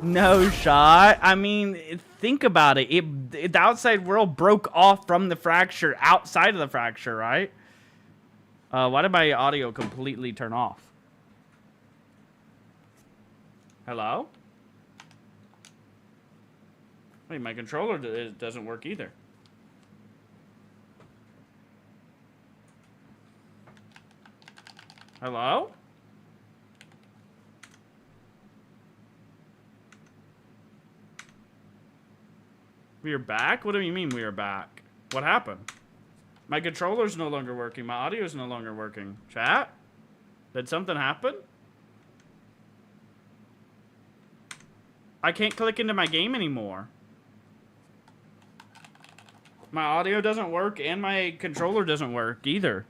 No shot. I mean, think about it. The outside world broke off from the fracture outside of the fracture, right? Why did my audio completely turn off? Hello? Wait, my controller doesn't work either. Hello? We are back? What do you mean we are back? What happened? My controller's no longer working. My audio's no longer working. Chat? Did something happen? I can't click into my game anymore. My audio doesn't work and my controller doesn't work either.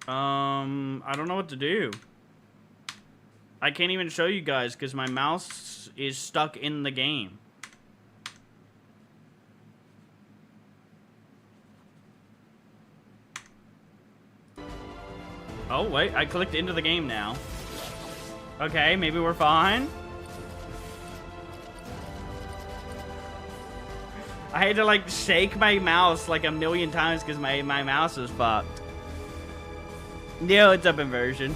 I don't know what to do. I can't even show you guys because my mouse is stuck in the game. Oh, wait. I clicked into the game now. Okay, maybe we're fine. I had to, like, shake my mouse like a million times because my mouse is fucked. Yo, it's up inversion.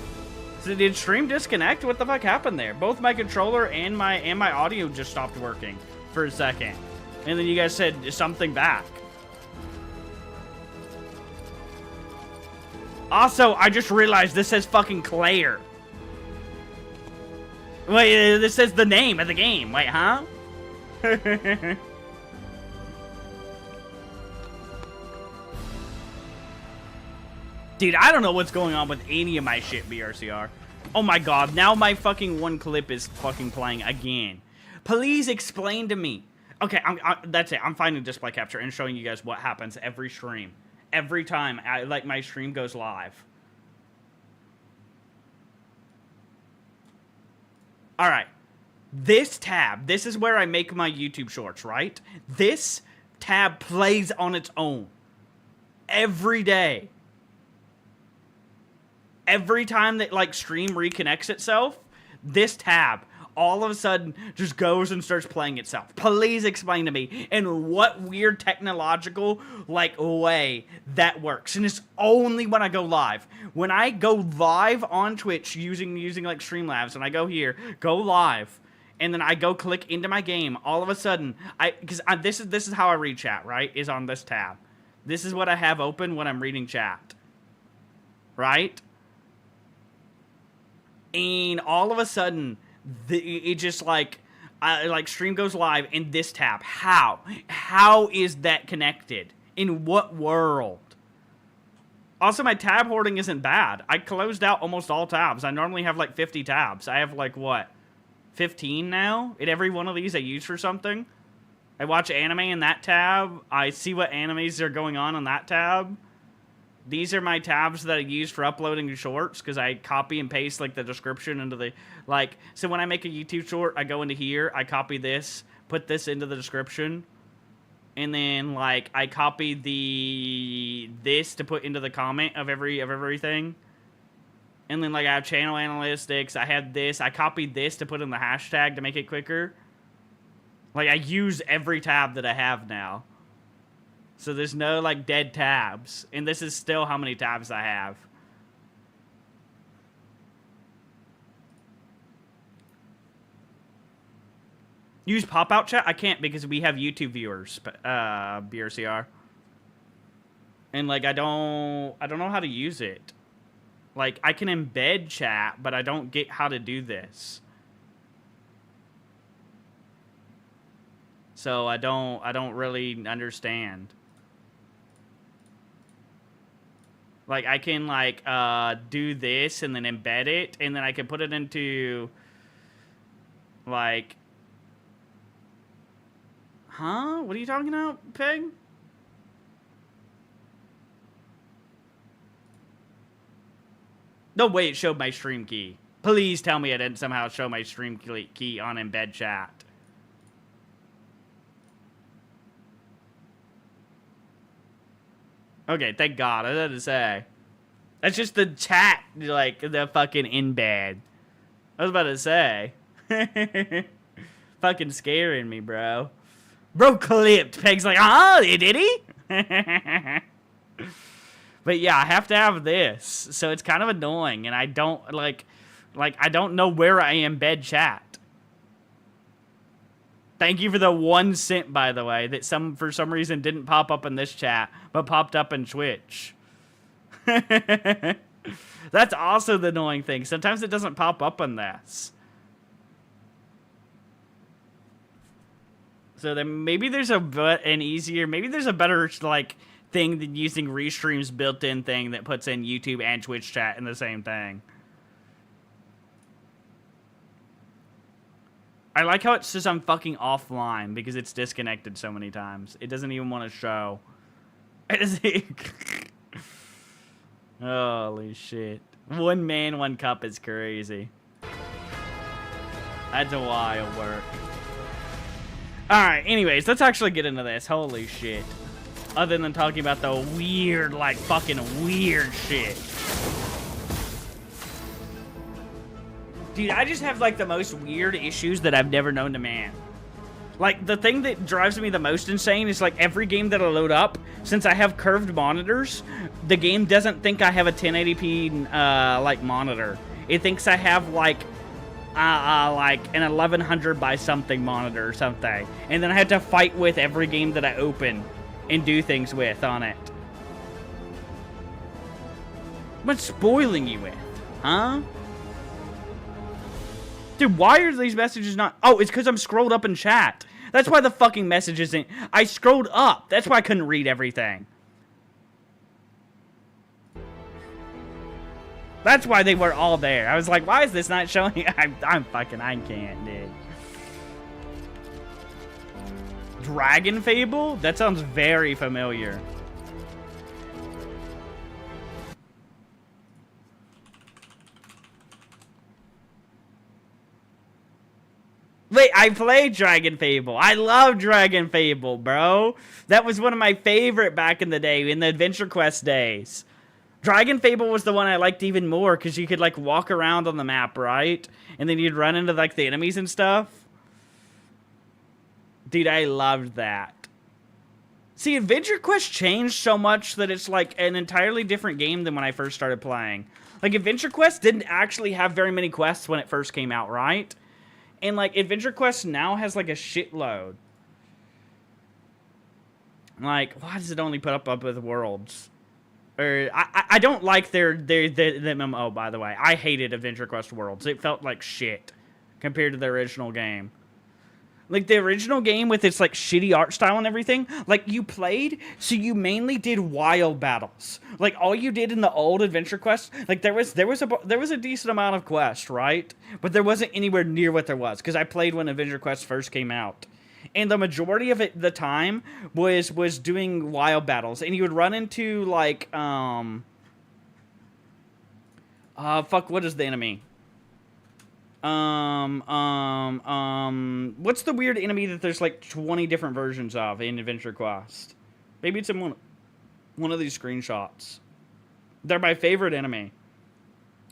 So did stream disconnect? What the fuck happened there? Both my controller and my audio just stopped working for a second. And then you guys said something back. Also, I just realized this says fucking Claire. Wait, this says the name of the game. Wait, huh? Dude, I don't know what's going on with any of my shit, BRCR. Oh my god, now my fucking one clip is fucking playing again. Please explain to me. Okay, that's it. I'm finding display capture and showing you guys what happens every stream. Every time my stream goes live. Alright. This tab, this is where I make my YouTube shorts, right? This tab plays on its own. Every day. Every time that, like, stream reconnects itself, this tab all of a sudden just goes and starts playing itself. Please explain to me in what weird technological, like, way that works. And it's only when I go live. When I go live on Twitch using like, Streamlabs, and I go here, go live, and then I go click into my game, all of a sudden, this is how I read chat, right? Is on this tab. This is what I have open when I'm reading chat. Right? And all of a sudden, it just like stream goes live in this tab. How is that connected? In what world? Also, my tab hoarding isn't bad. I closed out almost all tabs. I normally have like 50 tabs. I have like what, 15 now? In every one of these I use for something. I watch anime in that tab. I see what animes are going on in that tab. These are my tabs that I use for uploading shorts because I copy and paste like the description into the so when I make a YouTube short, I go into here, I copy this, put this into the description, and then like I copy this to put into the comment of everything. And then like I have channel analytics, I have this, I copied this to put in the hashtag to make it quicker. Like I use every tab that I have now. So there's no, like, dead tabs. And this is still how many tabs I have. Use pop-out chat? I can't because we have YouTube viewers, BRCR. And, like, I don't know how to use it. Like, I can embed chat, but I don't get how to do this. So I don't really understand. Like, I can, like, do this and then embed it, and then I can put it into, like... Huh? What are you talking about, Peg? No way it showed my stream key. Please tell me I didn't somehow show my stream key on embed chat. Okay, thank God. I had to say. That's just the chat, like, the fucking in bed. I was about to say. Fucking scaring me, bro. Bro clipped. Peg's like, did he? But yeah, I have to have this. So it's kind of annoying, and I don't, like, I don't know where I embed chat. Thank you for the 1 cent, by the way, that for some reason didn't pop up in this chat, but popped up in Twitch. That's also the annoying thing. Sometimes it doesn't pop up in this. So then maybe there's maybe there's a better, like, thing than using Restream's built-in thing that puts in YouTube and Twitch chat in the same thing. I like how it says I'm fucking offline because it's disconnected so many times. It doesn't even want to show. Holy shit. 1 man, 1 cup is crazy. That's a wild work. Alright, anyways, let's actually get into this. Holy shit. Other than talking about the weird, like, fucking weird shit. Dude, I just have, like, the most weird issues that I've never known to man. Like, the thing that drives me the most insane is, like, every game that I load up, since I have curved monitors, the game doesn't think I have a 1080p, like, monitor. It thinks I have, like an 1100 by something monitor or something. And then I have to fight with every game that I open and do things with on it. What's spoiling you with? Huh? Dude, why are these messages not... Oh, it's because I'm scrolled up in chat. That's why the fucking message isn't... I scrolled up. That's why I couldn't read everything. That's why they were all there. I was like, why is this not showing? I can't, dude. Dragon Fable? That sounds very familiar. Wait, I played Dragon Fable. I love Dragon Fable, bro. That was one of my favorite back in the day, in the Adventure Quest days. Dragon Fable was the one I liked even more, because you could, like, walk around on the map, right? And then you'd run into, like, the enemies and stuff. Dude, I loved that. See, Adventure Quest changed so much that it's, like, an entirely different game than when I first started playing. Like, Adventure Quest didn't actually have very many quests when it first came out, right? And, like, Adventure Quest now has, like, a shitload. Like, why does it only put up with worlds? Or, I don't like the MMO, by the way. I hated Adventure Quest Worlds. It felt like shit compared to the original game. Like, the original game with its, like, shitty art style and everything, like, you played, so you mainly did wild battles. Like, all you did in the old Adventure Quest, like, there was a decent amount of quests, right? But there wasn't anywhere near what there was, because I played when Adventure Quest first came out. And the majority of it, the time, was doing wild battles. And you would run into, like, what is the enemy? What's the weird enemy that there's like 20 different versions of in Adventure Quest? Maybe it's in one of these screenshots. They're my favorite enemy.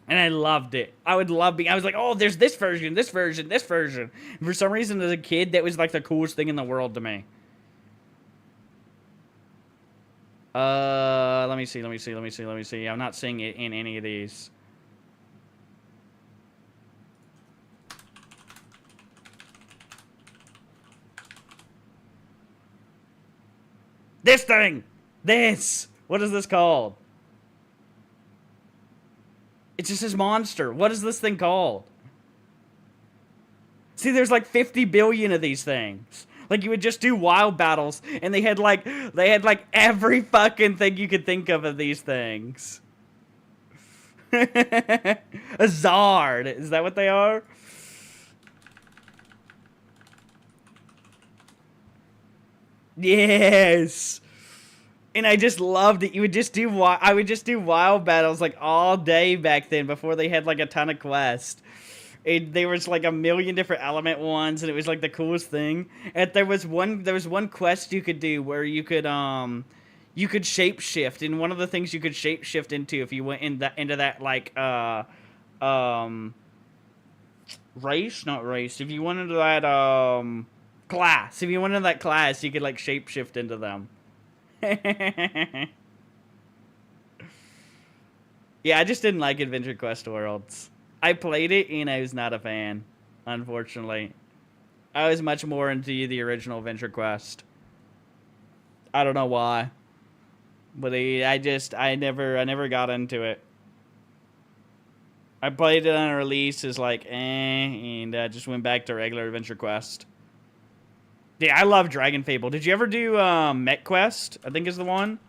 And I loved it. I was like, oh, there's this version, this version, this version. And for some reason, as a kid, that was like the coolest thing in the world to me. Let me see. I'm not seeing it in any of these. This thing! This! What is this called? It just says monster. What is this thing called? See, there's like 50 billion of these things. Like, you would just do wild battles, and they had like every fucking thing you could think of these things. A Zard. Is that what they are? Yes. And I just loved it. I would just do wild battles like all day back then before they had like a ton of quests. There was like a million different element ones, and it was like the coolest thing. And there was one quest you could do where you could you could shapeshift, and one of the things you could shapeshift into if you went into that like race, not race. If you went into that class, if you went into that class, you could like shapeshift into them. Yeah, I just didn't like Adventure Quest Worlds. I played it and I was not a fan, unfortunately. I was much more into the original Adventure Quest. I don't know why, but I never got into it. I played it on release as like and just went back to regular Adventure Quest. Yeah, I love Dragon Fable. Did you ever do Mech Quest? I think is the one.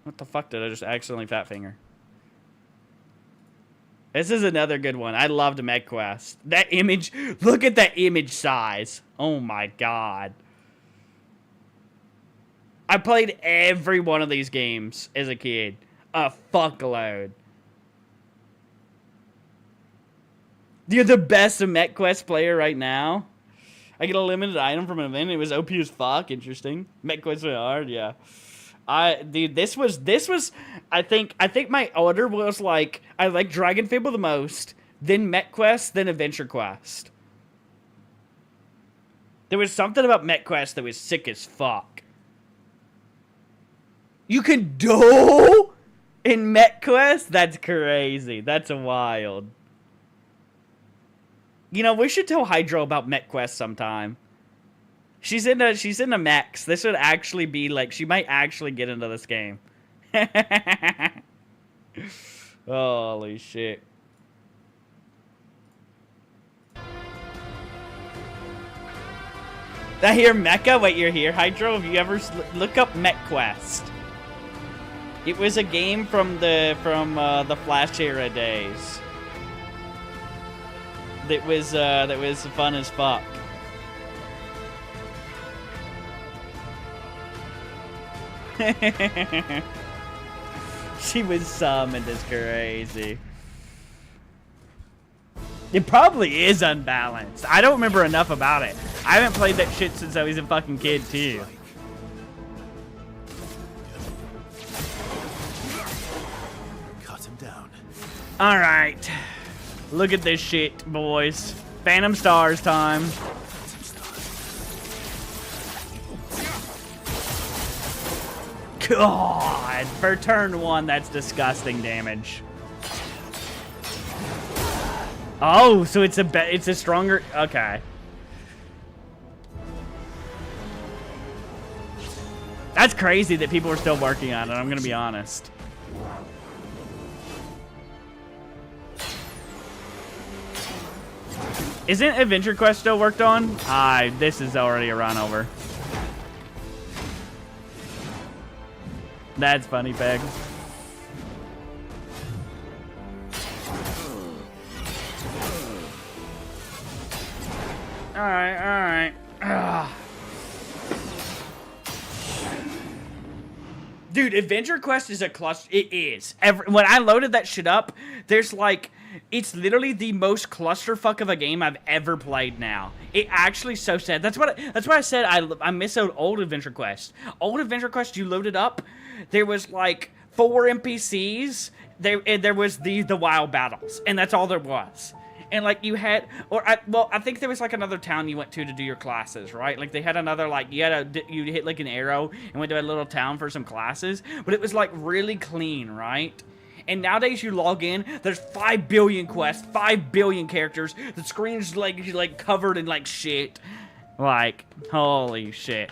What the fuck did I just accidentally fat finger? This is another good one. I loved Mech Quest. That image, look at that image size. Oh my god. I played every one of these games as a kid. A fuckload. You're the best Mech Quest player right now. I get a limited item from an event. It was OP as fuck. Interesting. Mech Quest went hard. Yeah. Dude, this was. I think my order was like I like Dragon Fable the most, then Mech Quest, then Adventure Quest. There was something about Mech Quest that was sick as fuck. You can duel in Mech Quest? That's crazy. That's wild. You know, we should tell Hydro about Mech Quest sometime. She's into mechs. This would actually be like she might actually get into this game. Holy shit. I hear Mecha. Wait, you're here, Hydro? Have you ever look up Mech Quest? It was a game from the Flash era days. That was fun as fuck. She was summoned as crazy. It probably is unbalanced. I don't remember enough about it. I haven't played that shit since I was a fucking kid too. Cut him down. All right, look at this shit, boys. Phantom Stars time. God, for turn one, that's disgusting damage. Oh, so it's a stronger. Okay. That's crazy that people are still working on it. I'm gonna be honest. Isn't Adventure Quest still worked on? This is already a run over. That's funny, Peg. Alright. Dude, Adventure Quest is a cluster. It is. When I loaded that shit up, there's like, it's literally the most clusterfuck of a game I've ever played now. It actually so sad. That's what I said. I miss old Adventure Quest. Old Adventure Quest, you loaded up, there was like 4 NPCs. There was the wild battles, and that's all there was. And like you had, I think there was like another town you went to do your classes, right? Like they had another, like you hit like an arrow and went to a little town for some classes, but it was like really clean, right? And nowadays you log in, there's 5 billion quests, 5 billion characters. The screen's like covered in like shit. Like, holy shit.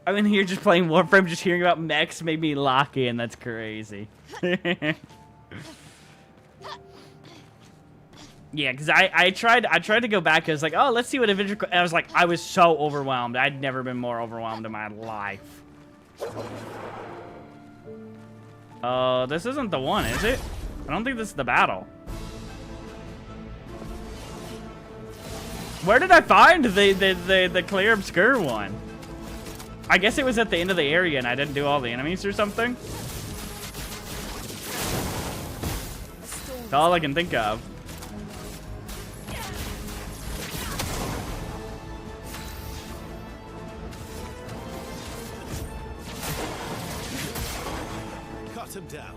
I'm in here just playing Warframe, just hearing about mechs made me lock in. That's crazy. Yeah, because I tried to go back. I was like, oh, let's see what Adventure Quest. I was so overwhelmed. I'd never been more overwhelmed in my life. This isn't the one, is it? I don't think this is the battle. Where did I find the clear obscure one? I guess it was at the end of the area and I didn't do all the enemies or something. That's all I can think of. down.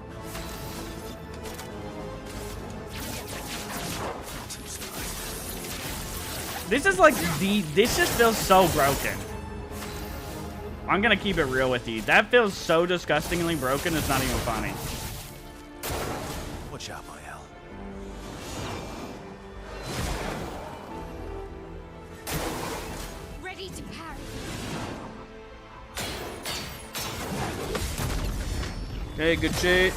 This is like this just feels so broken. I'm gonna keep it real with you. That feels so disgustingly broken, it's not even funny. Watch out, Mael. Ready to parry. Okay, good shit.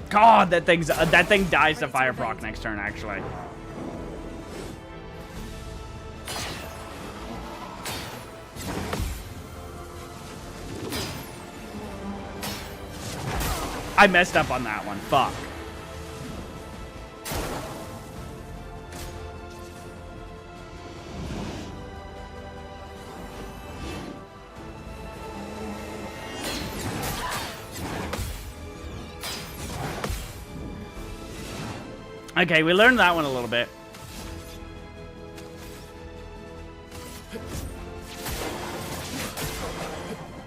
God, that thing dies to fire proc next turn, actually. I messed up on that one. Fuck. Okay, we learned that one a little bit.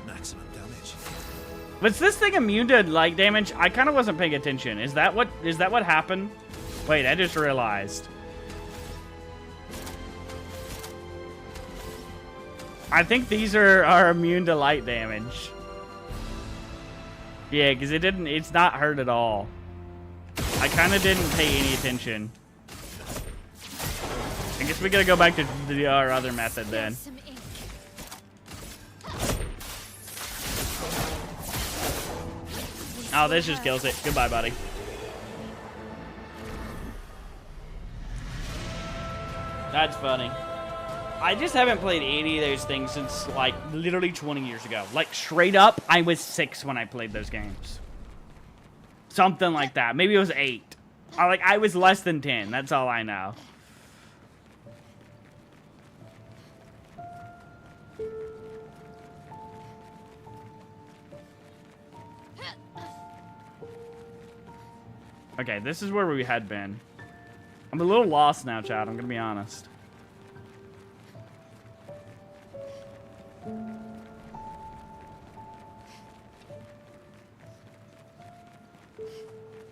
Maximum damage. Was this thing immune to light damage? I kind of wasn't paying attention. Is that what happened? Wait, I just realized. I think these are immune to light damage. Yeah, because it's not hurt at all. I kind of didn't pay any attention. I guess we gotta go back to our other method then. Some ink. Oh, this just kills it. Goodbye, buddy. That's funny. I just haven't played any of those things since, like, literally 20 years ago. Like, straight up, I was 6 when I played those games. Something like that. Maybe it was 8. I was less than 10. That's all I know. Okay, this is where we had been. I'm a little lost now, Chad. I'm gonna be honest.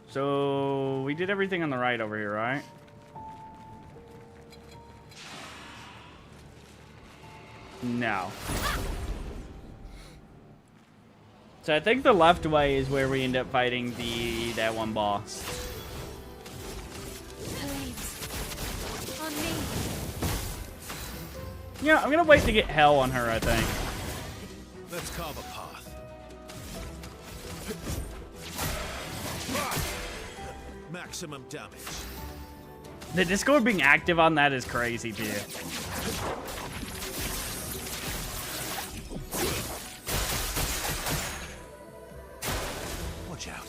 So, we did everything on the right over here, right? No. So I think the left way is where we end up fighting that one boss. Flames. On me. Yeah, I'm gonna wait to get hell on her, I think. Let's carve a path. Maximum damage. The Discord being active on that is crazy, too. Watch out.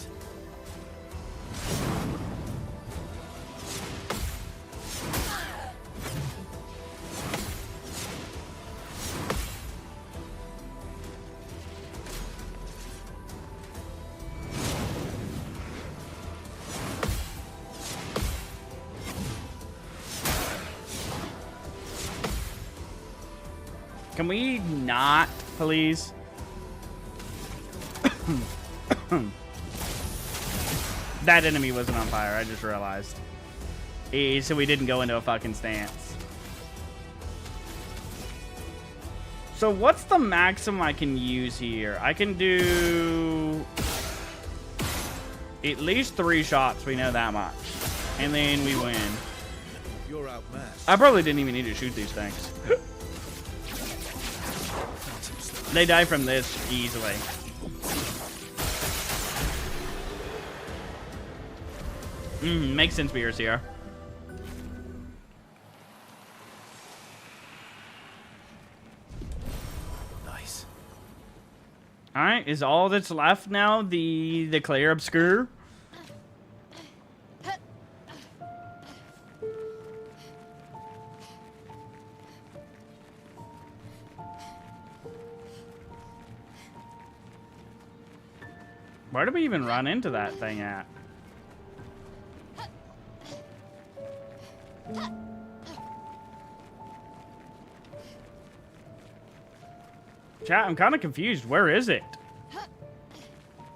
Can we not, please? That enemy wasn't on fire, I just realized. So we didn't go into a fucking stance. So what's the maximum I can use here? I can do at least 3 shots, we know that much. And then we win. You're outmatched. I probably didn't even need to shoot these things. They die from this easily. Makes sense, Beers here. Nice. All right, is all that's left now the Clair Obscure? Where did we even run into that thing at? Chat, I'm kind of confused. Where is it?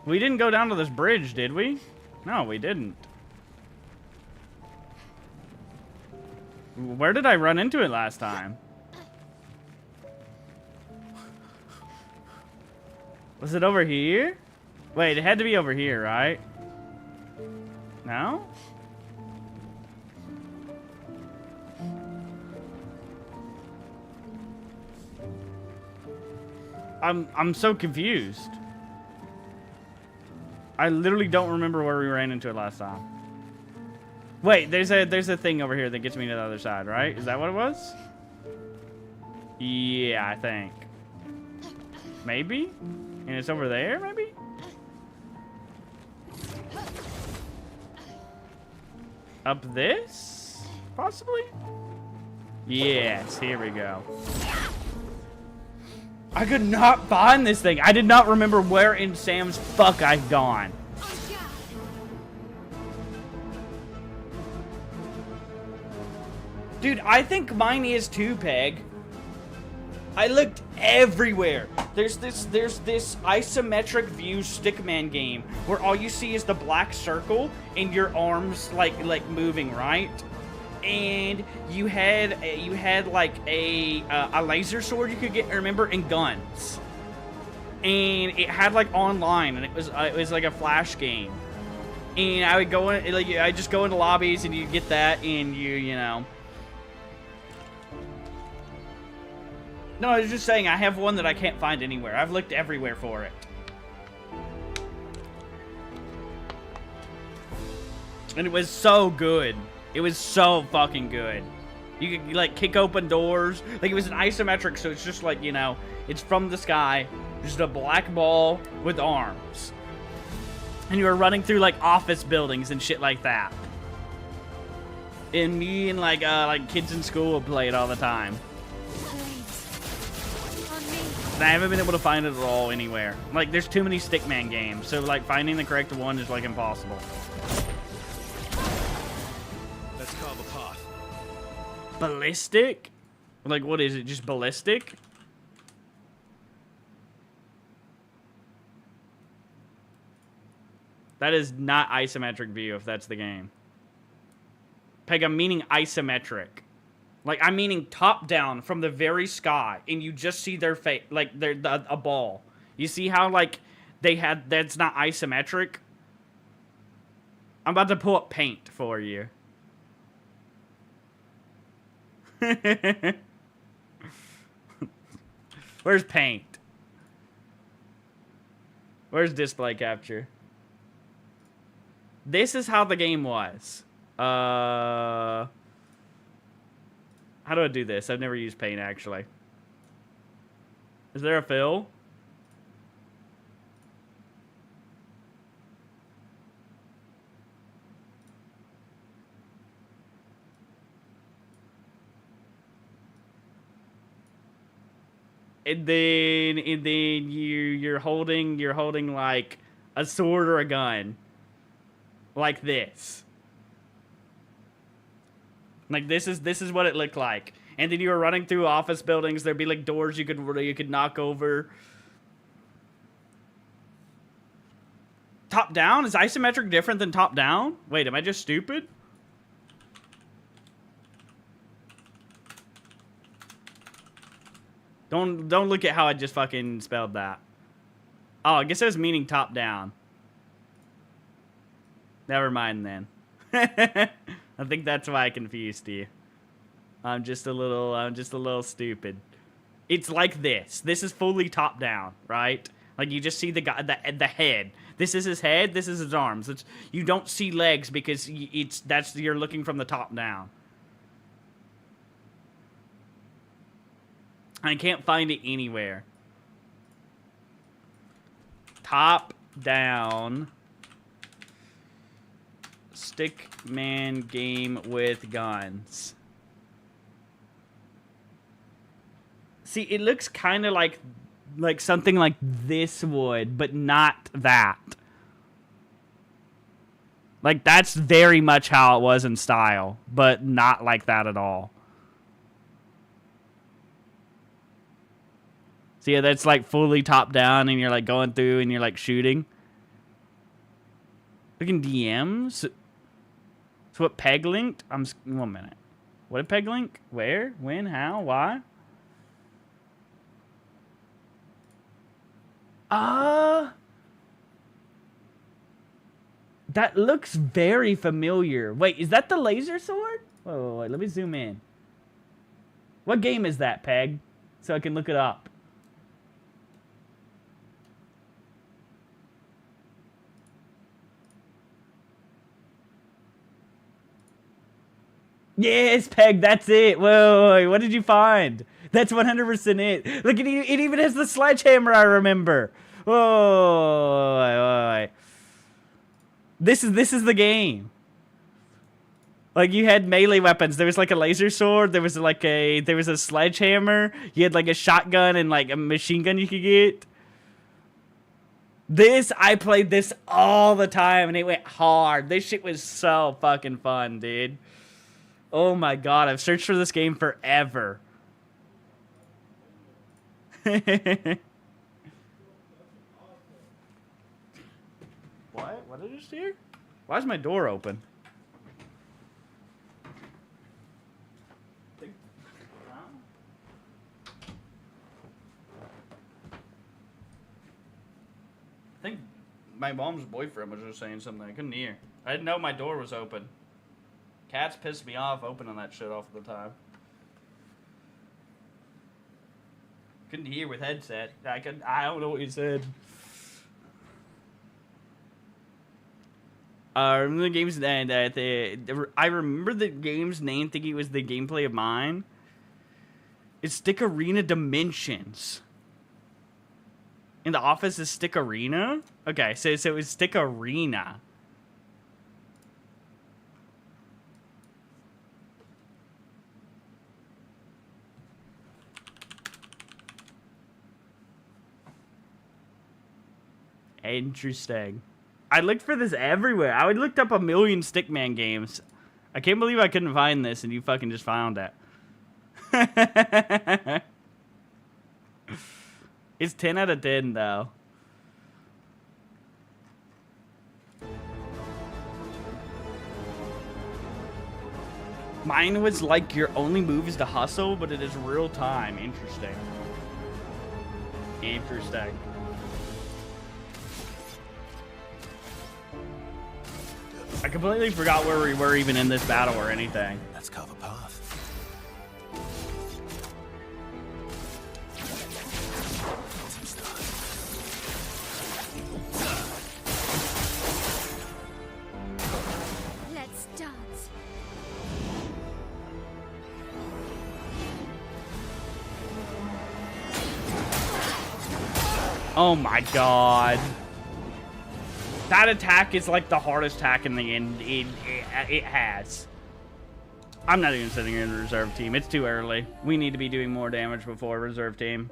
We didn't go down to this bridge, did we? No, we didn't. Where did I run into it last time? Was it over here? Wait, it had to be over here, right? No? I'm so confused. I literally don't remember where we ran into it last time. Wait, there's a thing over here that gets me to the other side, right? Is that what it was? Yeah, I think. Maybe? And it's over there, maybe? Up this? Possibly? Yes, here we go. I could not find this thing. I did not remember where in Sam's fuck I'd gone. Dude, I think mine is too, Peg. I looked everywhere. There's this isometric view stickman game where all you see is the black circle and your arms like moving, right? And you had like a laser sword you could get, remember, and guns. And it had like online, and it was like a flash game. And I would go in, like, I just go into lobbies and you get that, and you know. No, I was just saying I have one that I can't find anywhere. I've looked everywhere for it. And it was so good. It was so fucking good. You could, like, kick open doors. Like, it was an isometric, so it's just like, you know, it's from the sky. Just a black ball with arms. And you were running through, like, office buildings and shit like that. And me and, like kids in school would play it all the time. And I haven't been able to find it at all anywhere. Like, there's too many Stickman games, so, like, finding the correct one is, like, impossible. Let's carve a path. Ballistic? Like, what is it? Just ballistic? That is not isometric view, if that's the game. Peg, I'm meaning isometric. Like, I'm meaning top down from the very sky, and you just see their face, like, a ball. You see how, like, that's not isometric? I'm about to pull up Paint for you. Where's Paint? Where's display capture? This is how the game was. How do I do this? I've never used Paint, actually. Is there a fill? And then you're holding like a sword or a gun. Like this. Like, this is what it looked like. And then you were running through office buildings. There'd be like doors you could knock over. Top down? Is isometric different than top down? Wait, am I just stupid? Don't look at how I just fucking spelled that. Oh, I guess it was meaning top down. Never mind then. I think that's why I confused you. I'm just a little stupid. It's like this. This is fully top down, right? Like, you just see the guy, the head. This is his head. This is his arms. You don't see legs because you're looking from the top down. I can't find it anywhere. Top down. Stickman game with guns. See, it looks kind of like something like this would, but not that. Like, that's very much how it was in style, but not like that at all. So yeah, that's like fully top down, and you're like going through and you're like shooting. Looking DMs. So what Peg linked? 1 minute. What did Peg link? Where? When? How? Why? That looks very familiar. Wait, is that the laser sword? Wait, let me zoom in. What game is that, Peg? So I can look it up. Yes, Peg, that's it. Whoa, what did you find? That's 100% it. Look, it even has the sledgehammer, I remember. Whoa, This is the game. Like, you had melee weapons. There was like a laser sword. There was a sledgehammer. You had like a shotgun and like a machine gun you could get. I played this all the time and it went hard. This shit was so fucking fun, dude. Oh my god, I've searched for this game forever. What? What did I just hear? Why is my door open? I think my mom's boyfriend was just saying something I couldn't hear. I didn't know my door was open. Cats piss me off opening that shit all the time. Couldn't hear with headset. I don't know what you said. I remember the game's name. I remember the game's name thinking it was the gameplay of mine. It's Stick Arena Dimensions. In the office is Stick Arena? Okay, so it was Stick Arena. Interesting. I looked for this everywhere. I looked up a million Stickman games. I can't believe I couldn't find this and you fucking just found it. It's 10 out of 10 though. Mine was like your only move is to hustle, but it is real time. Interesting. Interesting. I completely forgot where we were even in this battle or anything. Let's carve a path. Let's dance. Oh my god. That attack is like the hardest attack in the game it has. I'm not even sitting here in the reserve team. It's too early. We need to be doing more damage before reserve team.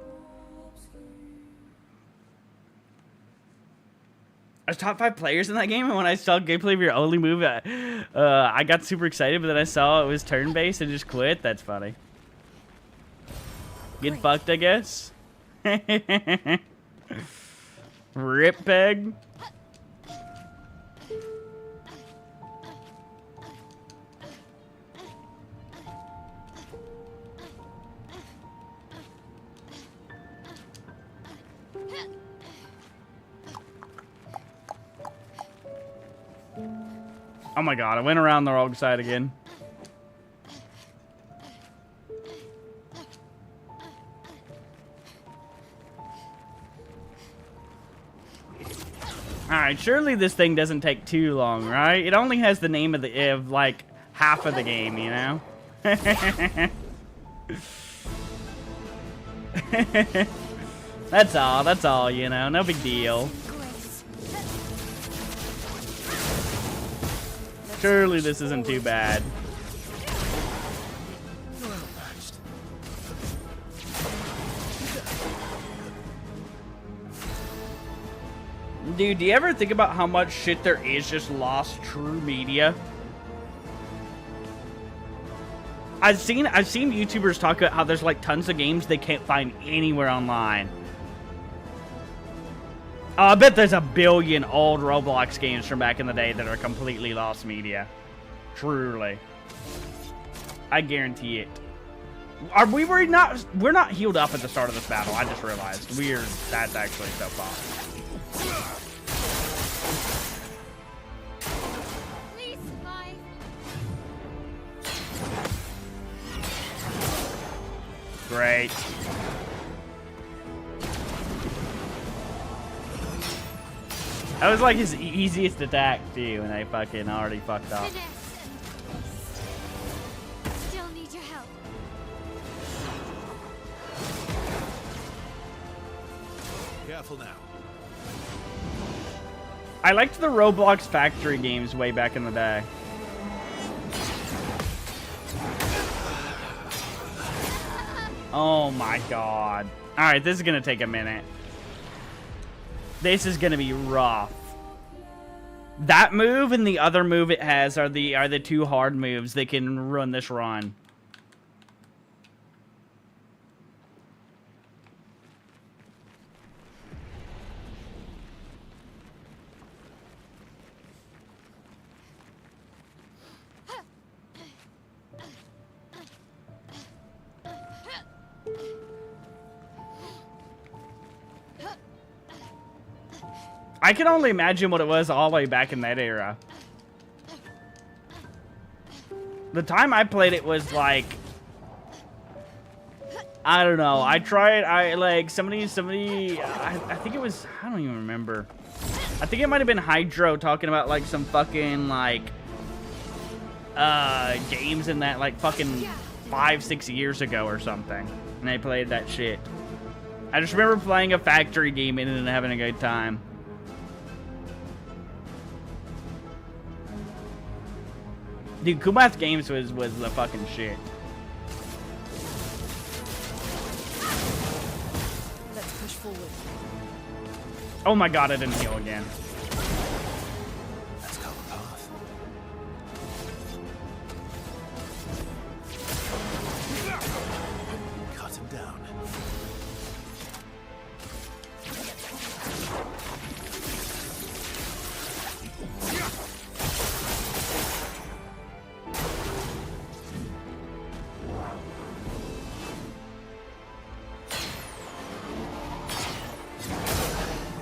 I was top 5 players in that game, and when I saw gameplay of your only move, I got super excited, but then I saw it was turn-based and just quit. That's funny. Get fucked, I guess. Rip Peg. Oh my god, I went around the wrong side again. Alright, surely this thing doesn't take too long, right? It only has the name of like half of the game, you know? That's all, you know, no big deal. Surely this isn't too bad. Dude, do you ever think about how much shit there is just lost true media? I've seen YouTubers talk about how there's like tons of games they can't find anywhere online. Oh, I bet there's a billion old Roblox games from back in the day that are completely lost media. Truly. I guarantee it. Are we we're not healed up at the start of this battle. I just realized. That's actually so far. Please survive. Great. That was like his easiest attack too, and I fucking already fucked up. Finesse and grace. Still need your help. Careful now. I liked the Roblox factory games way back in the day. Oh my god. Alright, this is gonna take a minute. This is gonna be rough. That move and the other move it has are the two hard moves that can run this run. I can only imagine what it was all the way back in that era. The time I played it was like, I don't know. I tried. Somebody. I think it was. I don't even remember. I think it might have been Hydro talking about like some fucking like games in that like fucking 5-6 years ago or something, and they played that shit. I just remember playing a factory game in it and having a good time. Dude, Kumath Games was the fucking shit. Let's push forward. Oh my god, I didn't heal again. Let's go the path. Cut him down.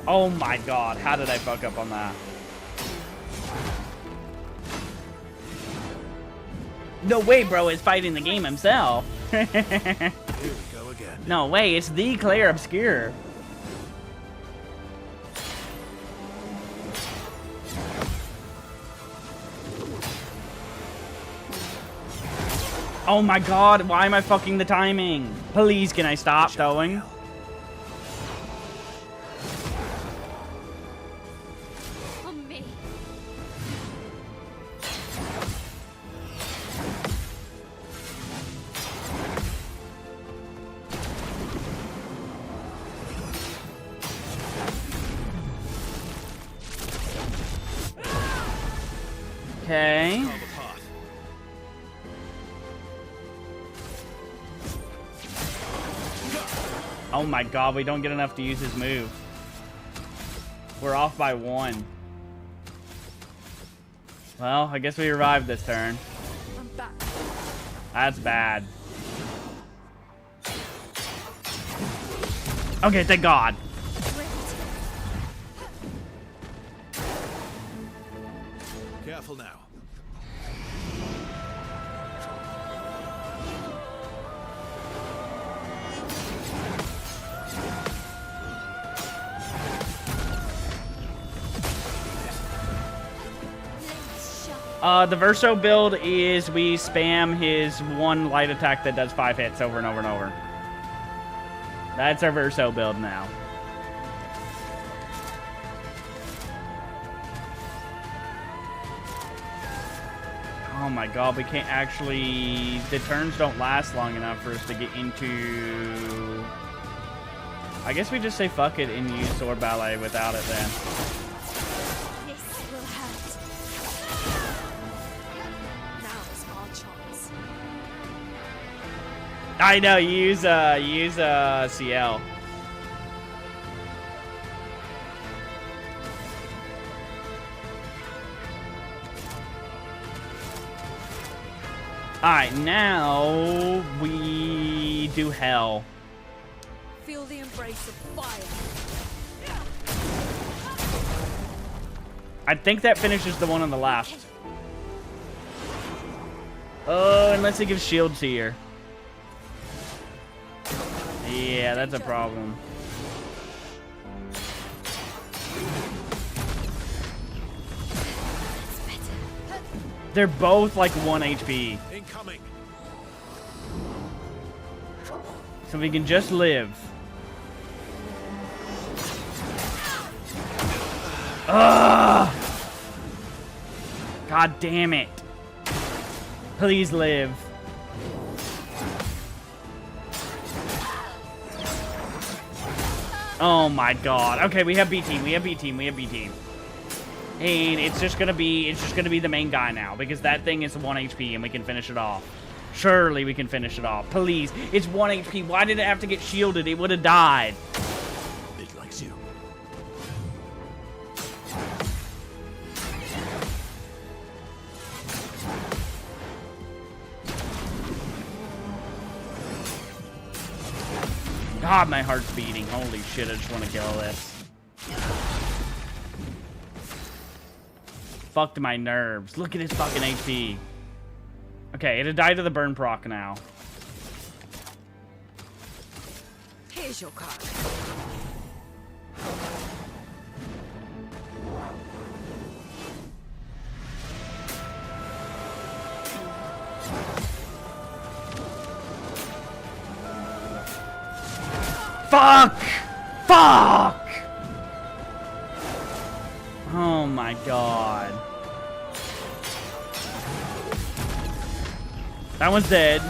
Oh my god, how did I fuck up on that? No way, bro is fighting the game himself. Here we go again. No way, it's the Claire Obscure. Oh my god, why am I fucking the timing? Please, can I stop throwing? On me. Okay. Follow the path. Oh my god, we don't get enough to use his move. We're off by 1. Well, I guess we revived this turn. I'm back. That's bad. Okay, thank god. Great. Careful now. Blades sharp. The Verso build is we spam his one light attack that does 5 hits over and over and over. That's our Verso build now. Oh my god, we can't actually... The turns don't last long enough for us to get into... I guess we just say fuck it and use Sword Ballet without it then. This will hurt. Now is our chance. I know, you use CL. Alright, now we do hell. Feel the embrace of fire. I think that finishes the one on the left. Oh, unless it gives shields here. Yeah, that's a problem. They're both like 1 HP. Incoming. So we can just live. Ugh! God damn it. Please live. Oh my god. Okay, we have B team. We have B team. We have B team. And it's just gonna be the main guy now because that thing is 1 HP and we can finish it off. Surely we can finish it off. Please. It's 1 HP. Why did it have to get shielded? It would have died. It likes you. God, my heart's beating. Holy shit, I just want to kill this. Fucked my nerves. Look at his fucking HP. Okay, it'll die to the burn proc now. Here's your card. Fuck! Fuck! Oh my god. That one's dead.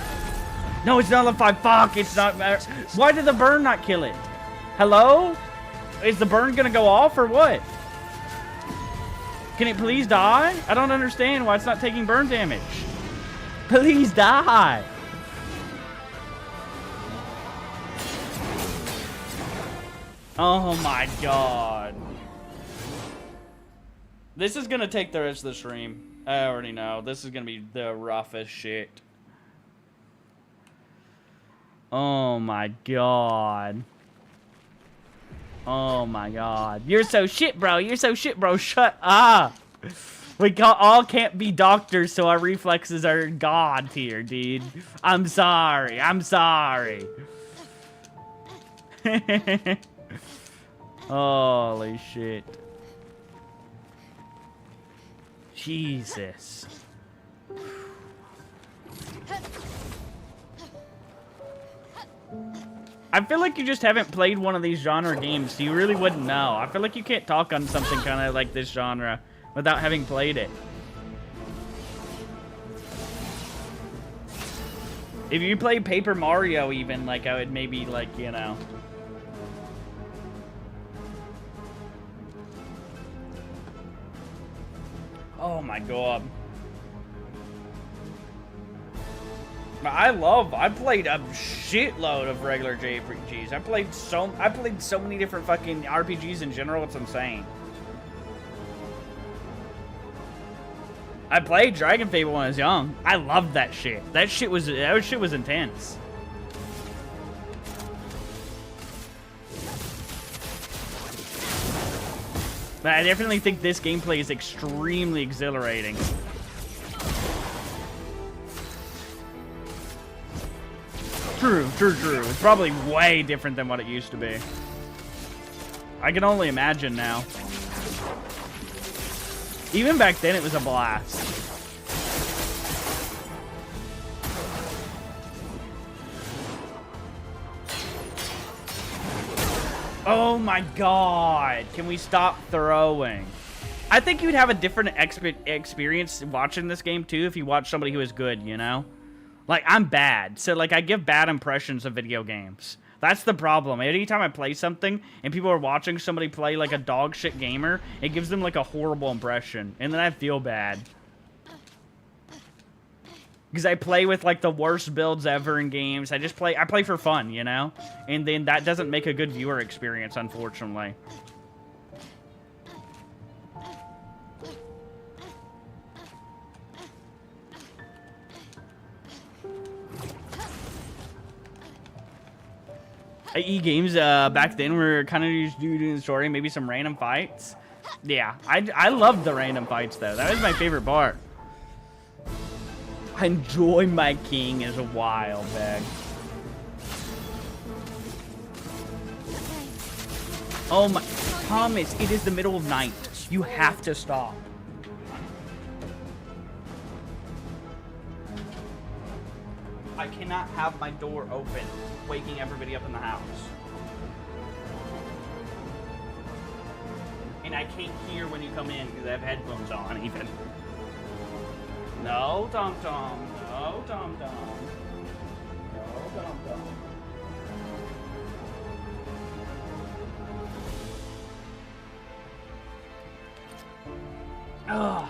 No, it's not level 5. Fuck, it's not. Why did the burn not kill it? Hello? Is the burn gonna go off or what? Can it please die? I don't understand why it's not taking burn damage. Please die. Oh my god. This is gonna take the rest of the stream. I already know. This is gonna be the roughest shit. Oh my god. Oh my god. You're so shit, bro. You're so shit, bro. Shut up. We all can't be doctors, so our reflexes are god tier, dude. I'm sorry. I'm sorry. Holy shit. Jesus. I feel like you just haven't played one of these genre games, so you really wouldn't know. I feel like you can't talk on something kind of like this genre without having played it. If you play Paper Mario even, like, I would maybe, like, you know. Oh my god. I played a shitload of regular JRPGs. I played so many different fucking RPGs in general, it's insane. I played Dragon Fable when I was young. I loved that shit. That shit was intense. But I definitely think this gameplay is extremely exhilarating. True. It's probably way different than what it used to be. I can only imagine now. Even back then, it was a blast. Oh my god. Can we stop throwing? I think you'd have a different experience watching this game, too, if you watch somebody who is good, you know? Like, I'm bad. So, like, I give bad impressions of video games. That's the problem. Anytime I play something and people are watching somebody play, like, a dog shit gamer, it gives them, like, a horrible impression. And then I feel bad. Because I play with, like, the worst builds ever in games. I play for fun, you know? And then that doesn't make a good viewer experience, unfortunately. EA games back then were kind of just doing the story, maybe some random fights. Yeah, I loved the random fights though. That was my favorite part. I enjoy my king as a wild bag. Oh my, Thomas, it is the middle of night. You have to stop. I cannot have my door open, waking everybody up in the house. And I can't hear when you come in because I have headphones on even. No, Tom Tom. No, Tom Tom. No, Tom Tom. Ugh.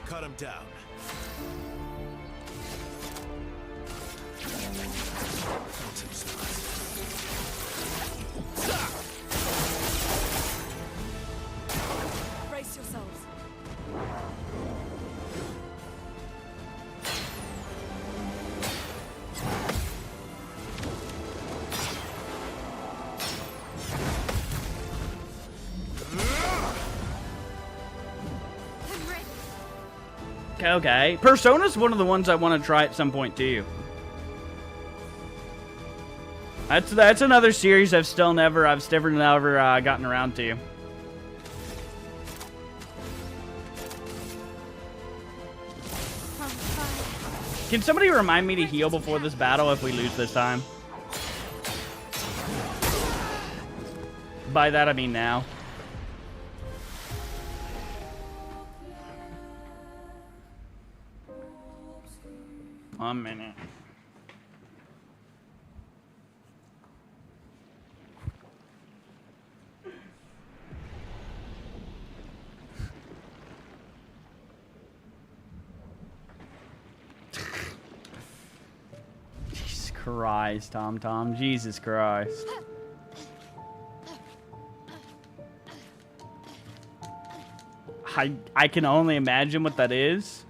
Cut him down. Brace yourselves. I'm ready. Okay. Persona's one of the ones I want to try at some point too. That's another series I've still never gotten around to. On fire. Can somebody remind me to heal before this battle if we lose this time? By that I mean now. 1 minute. Jesus Christ, Tom Tom. Jesus Christ. I can only imagine what that is.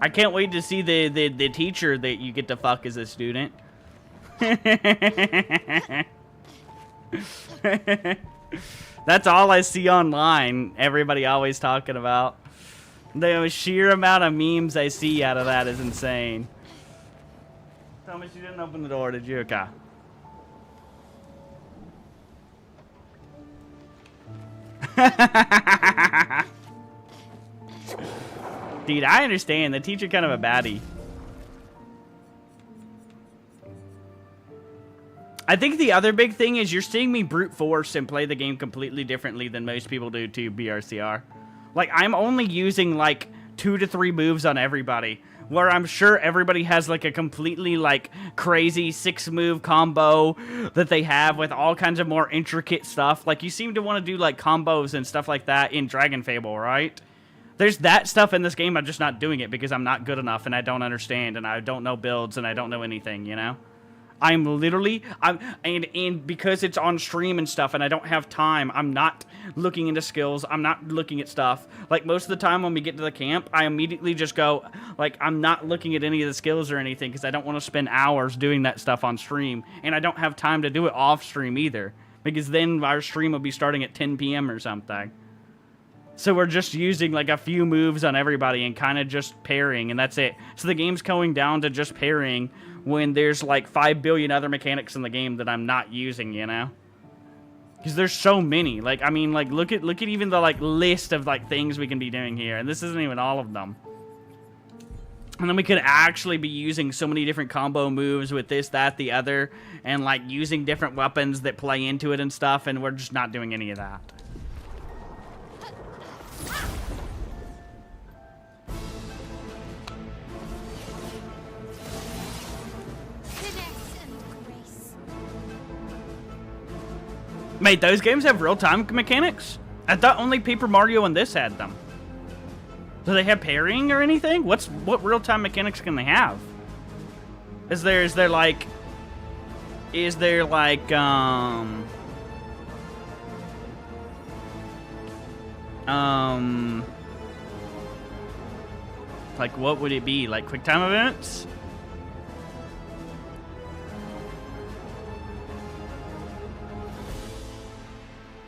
I can't wait to see the teacher that you get to fuck as a student. That's all I see online. Everybody always talking about. The sheer amount of memes I see out of that is insane. Thomas, you didn't open the door, did you? Okay. Dude, I understand. The teacher kind of a baddie. I think the other big thing is you're seeing me brute force and play the game completely differently than most people do to BRCR. Like, I'm only using, like, 2 to 3 moves on everybody. Where I'm sure everybody has, like, a completely, like, crazy 6-move combo that they have with all kinds of more intricate stuff. Like, you seem to want to do, like, combos and stuff like that in Dragon Fable, right? There's that stuff in this game. I'm just not doing it because I'm not good enough and I don't understand and I don't know builds and I don't know anything, you know? I'm literally, and because it's on stream and stuff and I don't have time, I'm not looking into skills. I'm not looking at stuff. Like, most of the time when we get to the camp, I immediately just go, like, I'm not looking at any of the skills or anything because I don't want to spend hours doing that stuff on stream. And I don't have time to do it off stream either because then our stream will be starting at 10 p.m. or something. So we're just using, like, a few moves on everybody and kind of just pairing, and that's it. So the game's going down to just pairing when there's, like, 5 billion other mechanics in the game that I'm not using, you know? Because there's so many. Like, I mean, like, look at even the, like, list of, like, things we can be doing here. And this isn't even all of them. And then we could actually be using so many different combo moves with this, that, the other. And, like, using different weapons that play into it and stuff. And we're just not doing any of that. Mate, those games have real-time mechanics? I thought only Paper Mario and this had them. Do they have pairing or anything? What real-time mechanics can they have? Is there like... Is there like like what would it be? Like quick time events?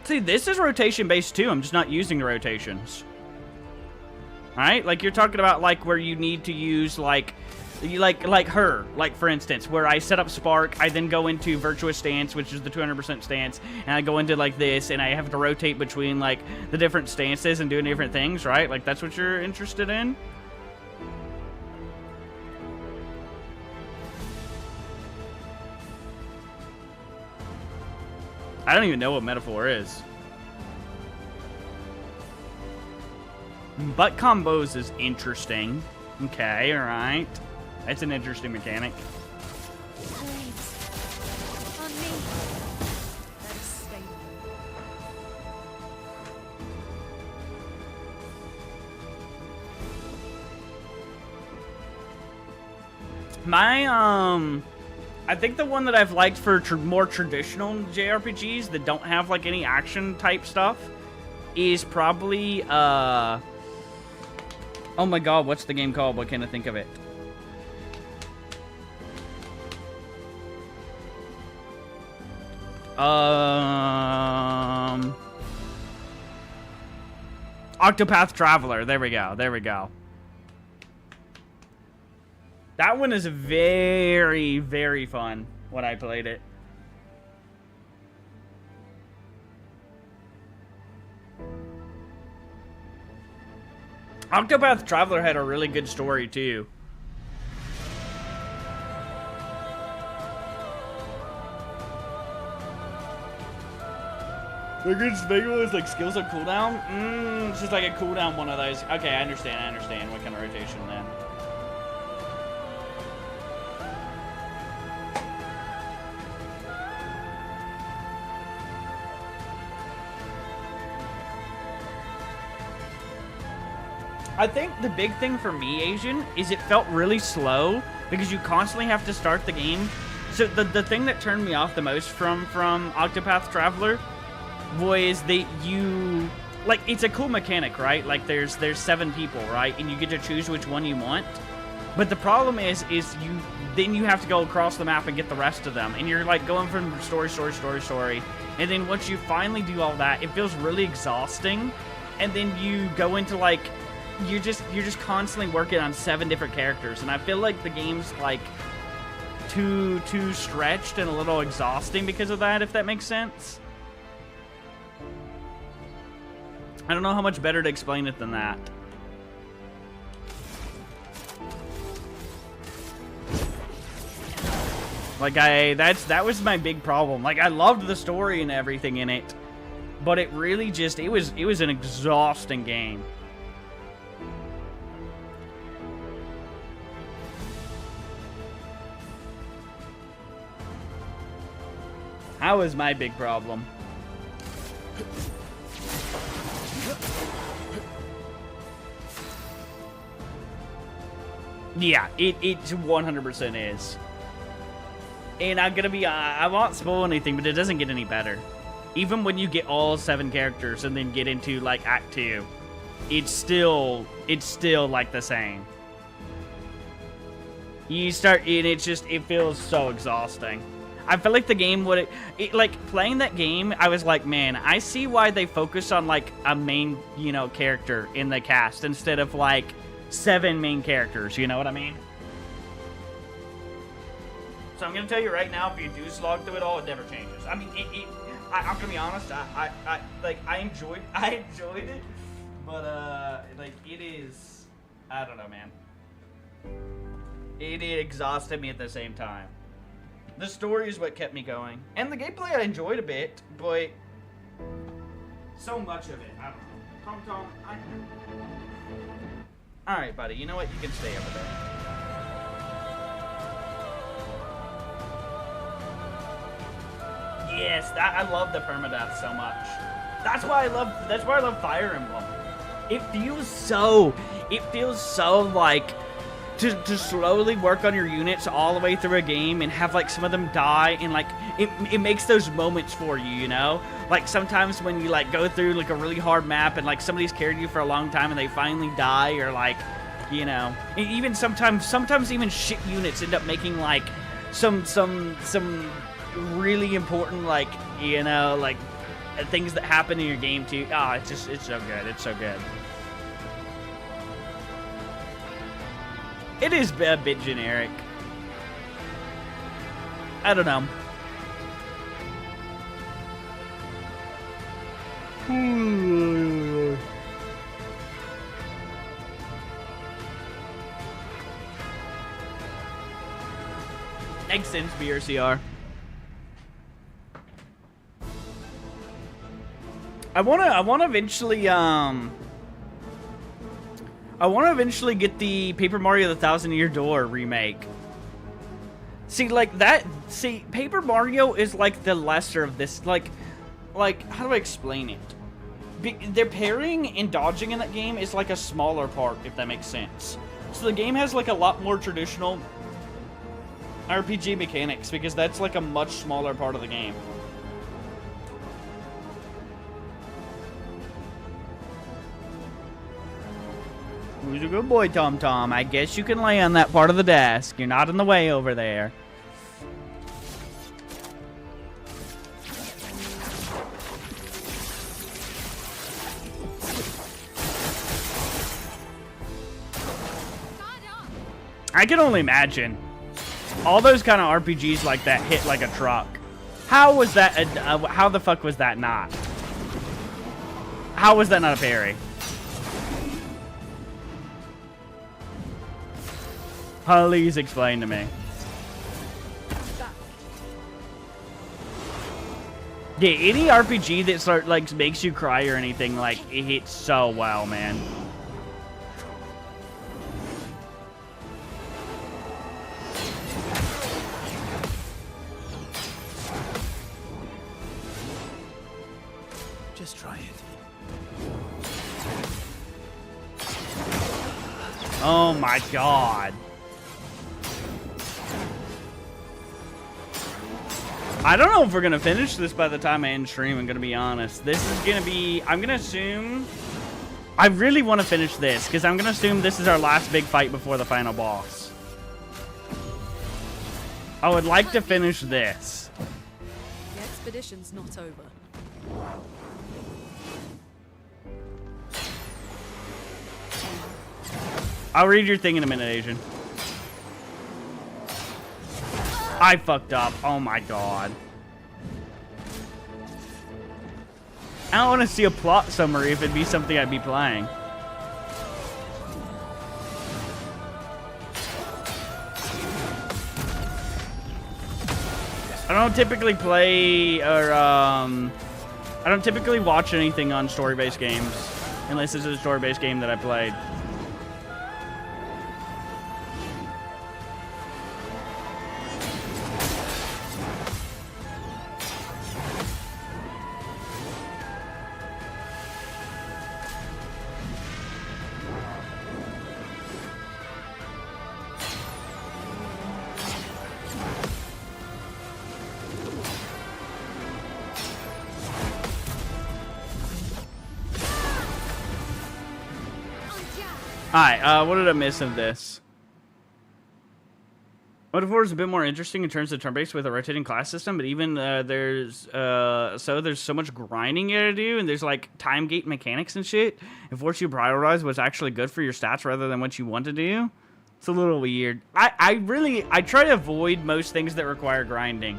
See, this is rotation based too. I'm just not using the rotations. Alright? Like you're talking about like where you need to use like her, like for instance, where I set up Spark, I then go into Virtuous Stance, which is the 200% stance, and I go into like this, and I have to rotate between like the different stances and doing different things, right? Like that's what you're interested in? I don't even know what Metaphor is. Butt combos is interesting. Okay, alright. That's an interesting mechanic. Flames. On me. That is stable. I think the one that I've liked for more traditional JRPGs that don't have like any action type stuff is probably oh my god, what's the game called? Why can't I think of it? Octopath Traveler. There we go. There we go. That one is very, very fun when I played it. Octopath Traveler had a really good story too. The good Spagel is like skills on cooldown? It's just like a cooldown one of those. Okay, I understand. What kind of rotation then? I think the big thing for me, Asian, is it felt really slow because you constantly have to start the game. So the thing that turned me off the most from Octopath Traveler was that you, like, it's a cool mechanic, right? Like there's 7 people, right? And you get to choose which one you want. But the problem is then you have to go across the map and get the rest of them. And you're like going from story. And then once you finally do all that, it feels really exhausting. And then you go into like, you're just constantly working on 7 different characters. And I feel like the game's like too stretched and a little exhausting because of that, if that makes sense. I don't know how much better to explain it than that. Like that was my big problem. Like I loved the story and everything in it, but it really just it was an exhausting game. That was my big problem. Yeah, it 100% is. And I'm gonna be, I won't spoil anything, but it doesn't get any better. Even when you get all 7 characters and then get into like Act 2, it's still like the same. You start, and it feels so exhausting. I feel like the game would, like playing that game, I was like, man, I see why they focus on like a main, character in the cast instead of like 7 main characters, you know what I mean? So I'm gonna tell you right now, if you do slog through it all, it never changes. I mean, I'm gonna be honest, I enjoyed it, but like it is, I don't know, man. It exhausted me at the same time. The story is what kept me going, and the gameplay I enjoyed a bit, but so much of it, I don't know. Tom, all right, buddy. You know what? You can stay over there. Yes, I love the permadeath so much. That's why I love Fire Emblem. It feels so like to slowly work on your units all the way through a game and have like some of them die, and like it makes those moments for you, you know? Like sometimes when you like go through like a really hard map and like somebody's carried you for a long time and they finally die, or like, you know, even sometimes even shit units end up making like some really important, like, you know, like things that happen in your game too. Oh, it's so good. It's so good. It is a bit generic. I don't know. Makes sense, BRCR. I wanna eventually get the Paper Mario: The Thousand Year Door remake. See, like that. See, Paper Mario is like the lesser of this. Like, how do I explain it? Their parrying and dodging in that game is like a smaller part, if that makes sense. So the game has like a lot more traditional RPG mechanics because that's like a much smaller part of the game. Who's a good boy, Tom Tom? I guess you can lay on that part of the desk. You're not in the way over there. I can only imagine. All those kind of RPGs like that hit like a truck. How was that? How the fuck was that not? How was that not a parry? Please explain to me. Yeah, any RPG that like makes you cry or anything, like it hits so well, man. Just try it. Oh my god. I don't know if we're gonna finish this by the time I end stream, I'm gonna be honest. This is gonna be, I'm gonna assume, I really want to finish this, because I'm gonna assume this is our last big fight before the final boss. I would like to finish this. The expedition's not over. I'll read your thing in a minute, Asian. I fucked up. Oh my god. I don't want to see a plot summary if it'd be something I'd be playing. I don't typically play or I don't typically watch anything on story-based games unless it's a story-based game that I played. Alright, what did I miss of this? Mode 4 is a bit more interesting in terms of turn-based with a rotating class system, but even there's so much grinding you gotta do, and there's like time gate mechanics and shit, and force you to prioritize what's actually good for your stats rather than what you want to do. It's a little weird. I try to avoid most things that require grinding.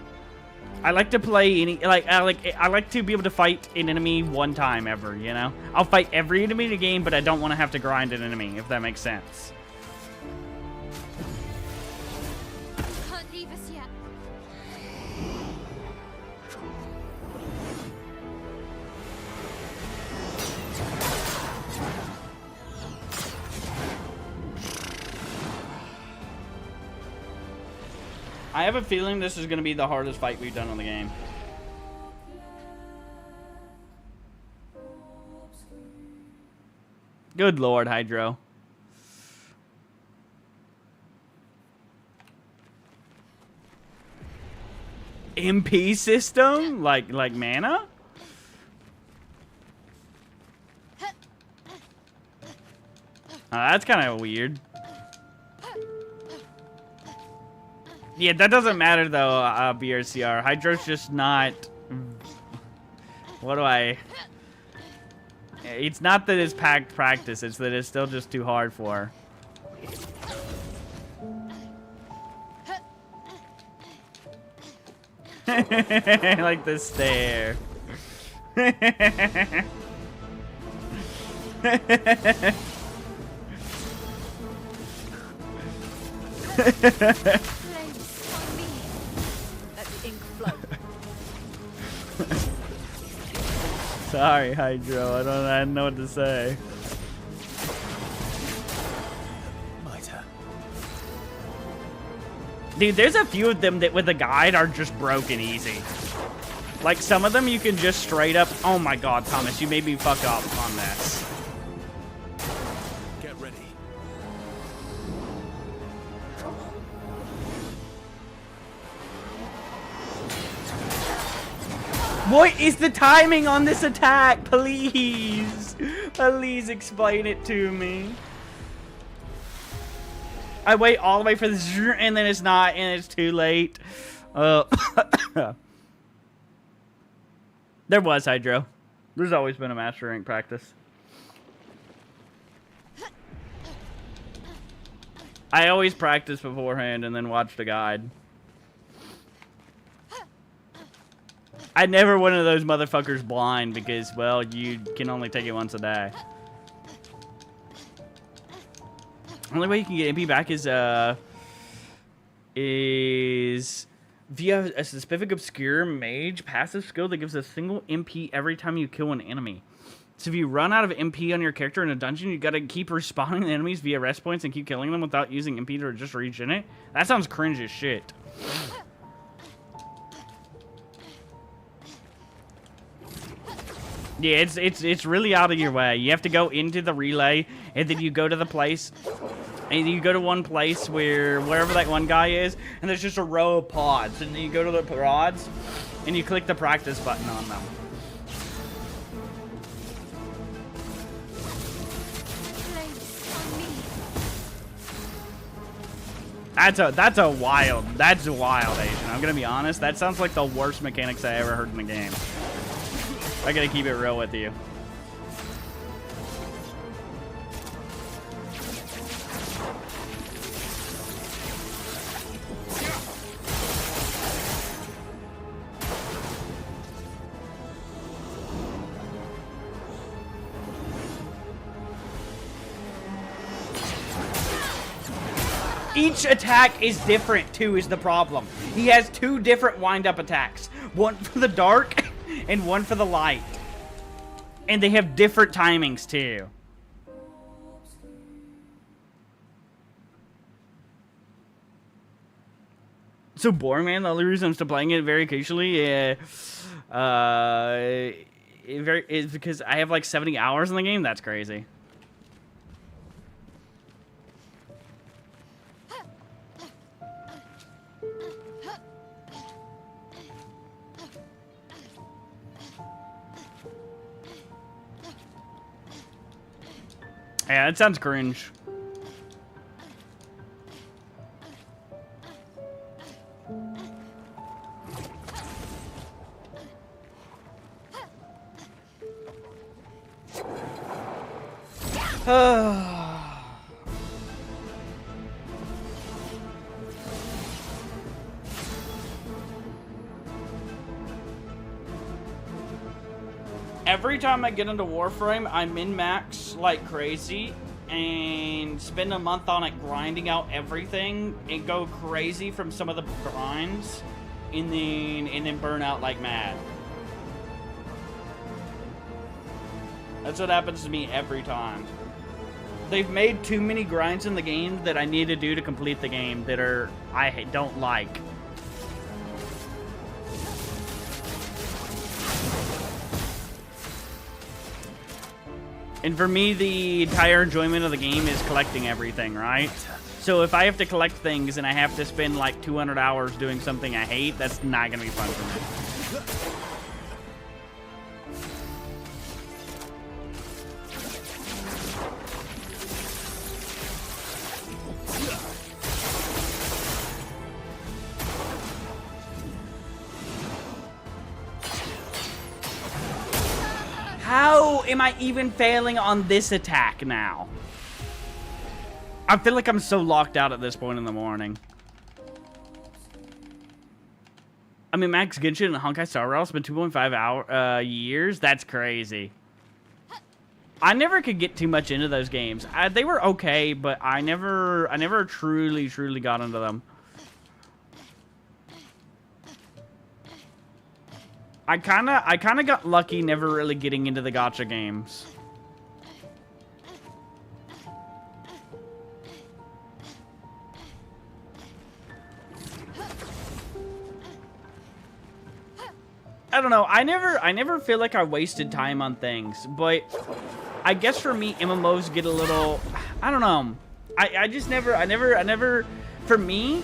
I like to play I like to be able to fight an enemy one time ever, you know? I'll fight every enemy in the game, but I don't want to have to grind an enemy, if that makes sense. Can't leave us yet. I have a feeling this is going to be the hardest fight we've done on the game. Good lord, Hydro. MP system? Like mana? That's kind of weird. Yeah, that doesn't matter though, BRCR. Hydro's just not... What do I... It's not that it's packed practice, it's that it's still just too hard for her. Like the stare. Flames on me. Let the ink flow. Sorry, Hydro. I don't know what to say. Mitre. Dude, there's a few of them that with the guide are just broken easy. Like some of them you can just straight up. Oh my God, Thomas, you made me fuck up on this. Get ready. What is the timing on this attack? Please. Please explain it to me. I wait all the way for this and then it's not and it's too late. There was Hydro. There's always been a master rank practice. I always practice beforehand and then watch the guide. I never one of those motherfuckers blind because, well, you can only take it once a day. Only way you can get MP back is via a specific obscure mage passive skill that gives a single MP every time you kill an enemy. So if you run out of MP on your character in a dungeon, you gotta keep respawning the enemies via rest points and keep killing them without using MP to just regen it. That sounds cringe as shit. Yeah, it's really out of your way. You have to go into the relay, and then you go to the place, and you go to one place wherever that one guy is, and there's just a row of pods, and then you go to the pods, and you click the practice button on them. That's wild, Asian. I'm gonna be honest. That sounds like the worst mechanics I ever heard in the game. I gotta keep it real with you. Each attack is different too, is the problem. He has two different wind-up attacks. One for the dark and one for the light. And they have different timings too. So boring, man. The only reason I'm still playing it very occasionally is because I have like 70 hours in the game. That's crazy. Yeah, that sounds cringe. Every time I get into Warframe, I min-max like crazy and spend a month on it grinding out everything and go crazy from some of the grinds and then burn out like mad. That's what happens to me every time. They've made too many grinds in the game that I need to do to complete the game that I don't like. And for me, the entire enjoyment of the game is collecting everything, right? So if I have to collect things and I have to spend like 200 hours doing something I hate, that's not gonna be fun for me. How am I even failing on this attack now? I feel like I'm so locked out at this point in the morning. I mean, Max Genshin and Honkai Star Rail spent 2.5 years. That's crazy. I never could get too much into those games. They were okay, but I never truly got into them. I kinda got lucky never really getting into the gacha games. I don't know. I never feel like I wasted time on things, but I guess for me, MMOs get a little, I don't know. I just never, for me,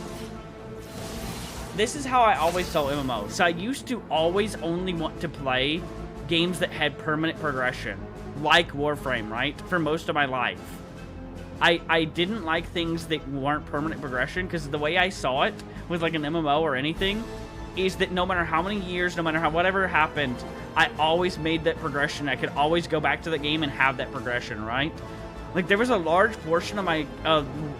this is how I always saw MMOs. So I used to always only want to play games that had permanent progression, like Warframe, right? For most of my life. I didn't like things that weren't permanent progression, because the way I saw it with like an MMO or anything is that no matter how many years, no matter how whatever happened, I always made that progression. I could always go back to the game and have that progression, right? Like, there was a large portion of my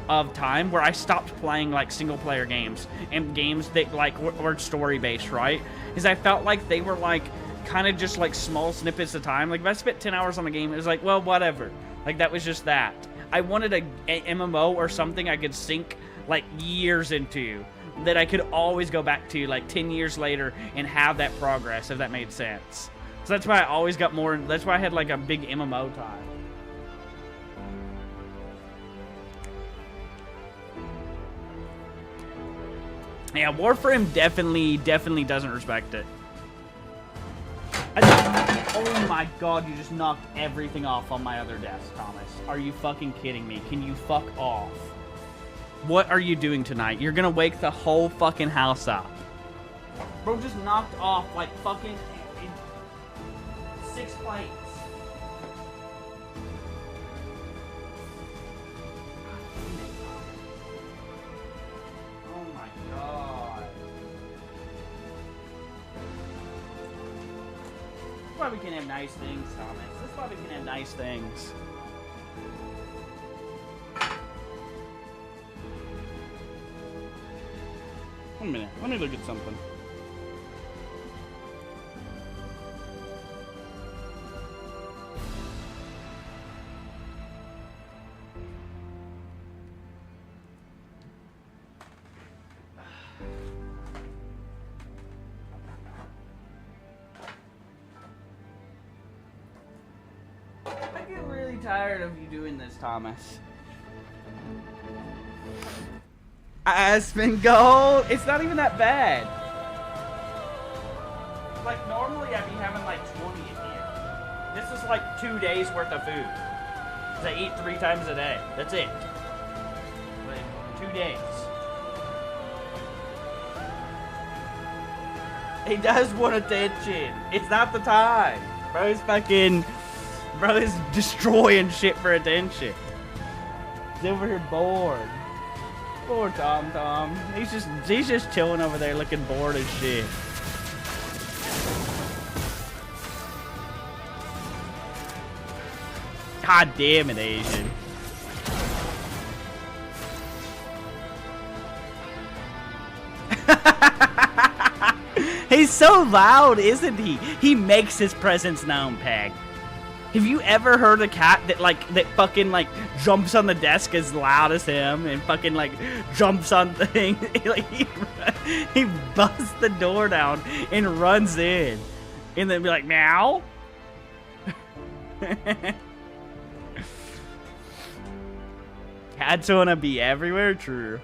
of time where I stopped playing like single player games and games that like were story based, right? Because I felt like they were like kind of just like small snippets of time. Like if I spent 10 hours on the game, it was like, well, whatever. Like that was just that. I wanted a MMO or something I could sink like years into, that I could always go back to like 10 years later and have that progress, if that made sense. So that's why I always got more. That's why I had like a big MMO time. Yeah, Warframe definitely doesn't respect it. Oh my god, you just knocked everything off on my other desk, Thomas. Are you fucking kidding me? Can you fuck off? What are you doing tonight? You're gonna wake the whole fucking house up. Bro just knocked off like fucking 6 plates. Oh my god. That's why we can have nice things, Thomas. That's why we can have nice things. One minute, let me look at something. I get really tired of you doing this, Thomas. Aspen Gold! It's not even that bad. Like, normally I'd be having like 20 in here. This is like 2 days worth of food. 'Cause I eat 3 times a day. That's it. Like, 2 days. He does want attention. It's not the time. Bro's destroying shit for attention. He's over here bored. Poor Tom. He's just chilling over there looking bored as shit. God damn it, Asian. He's so loud, isn't he? He makes his presence known, Peg. Have you ever heard a cat that fucking like jumps on the desk as loud as him and fucking like jumps on things? Like he busts the door down and runs in, and then be like, meow. Cats wanna be everywhere, true.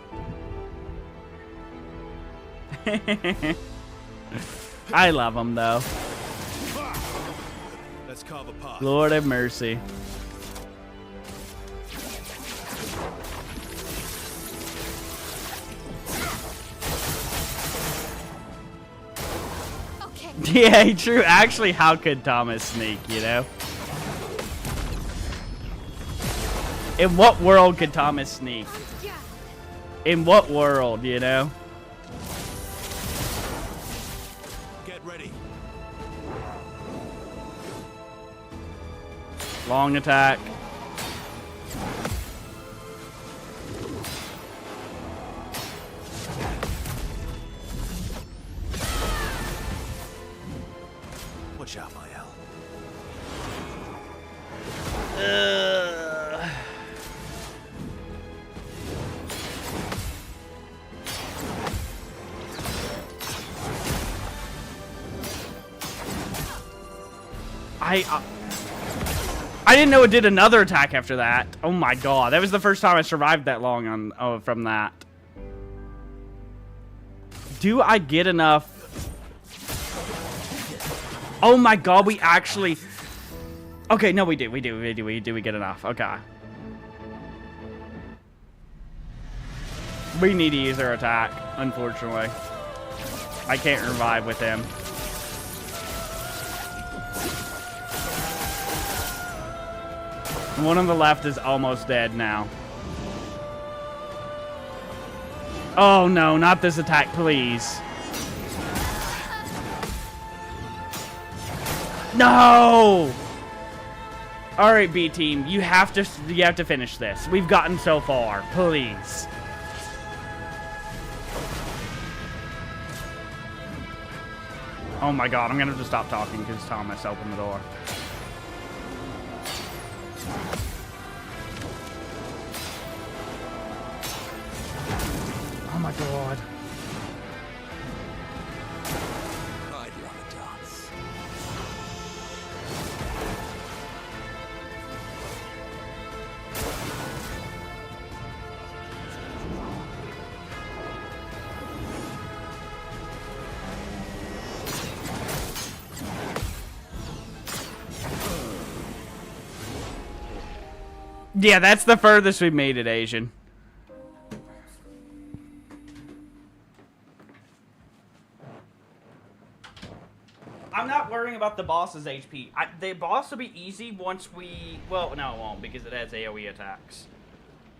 I love them though. Let's carve a path. Lord have mercy. Yeah, true. Actually, how could Thomas sneak, you know? In what world could Thomas sneak? In what world, you know? Get ready. Long attack. Watch out, Mael. I didn't know it did another attack after that. Oh my god, that was the first time I survived that long from that. Do I get enough? Oh my god, we actually. Okay, no, we do. We get enough. Okay. We need to use our attack, unfortunately. I can't revive with him. One on the left is almost dead now. Oh no, not this attack, please. No! Alright, B team, you have to finish this. We've gotten so far. Please. Oh my god, I'm gonna have to stop talking because Thomas opened the door. Oh my god. I'd love a dance. Yeah, that's the furthest we've made it, Asian. I'm not worrying about the boss's HP. The boss will be easy once we... Well, no, it won't, because it has AoE attacks.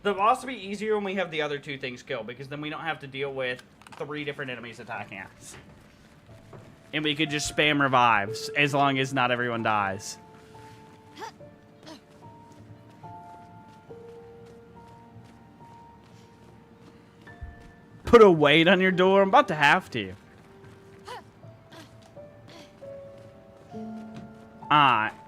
The boss will be easier when we have the other two things killed, because then we don't have to deal with 3 different enemies attacking us. And we could just spam revives, as long as not everyone dies. Put a weight on your door? I'm about to have to.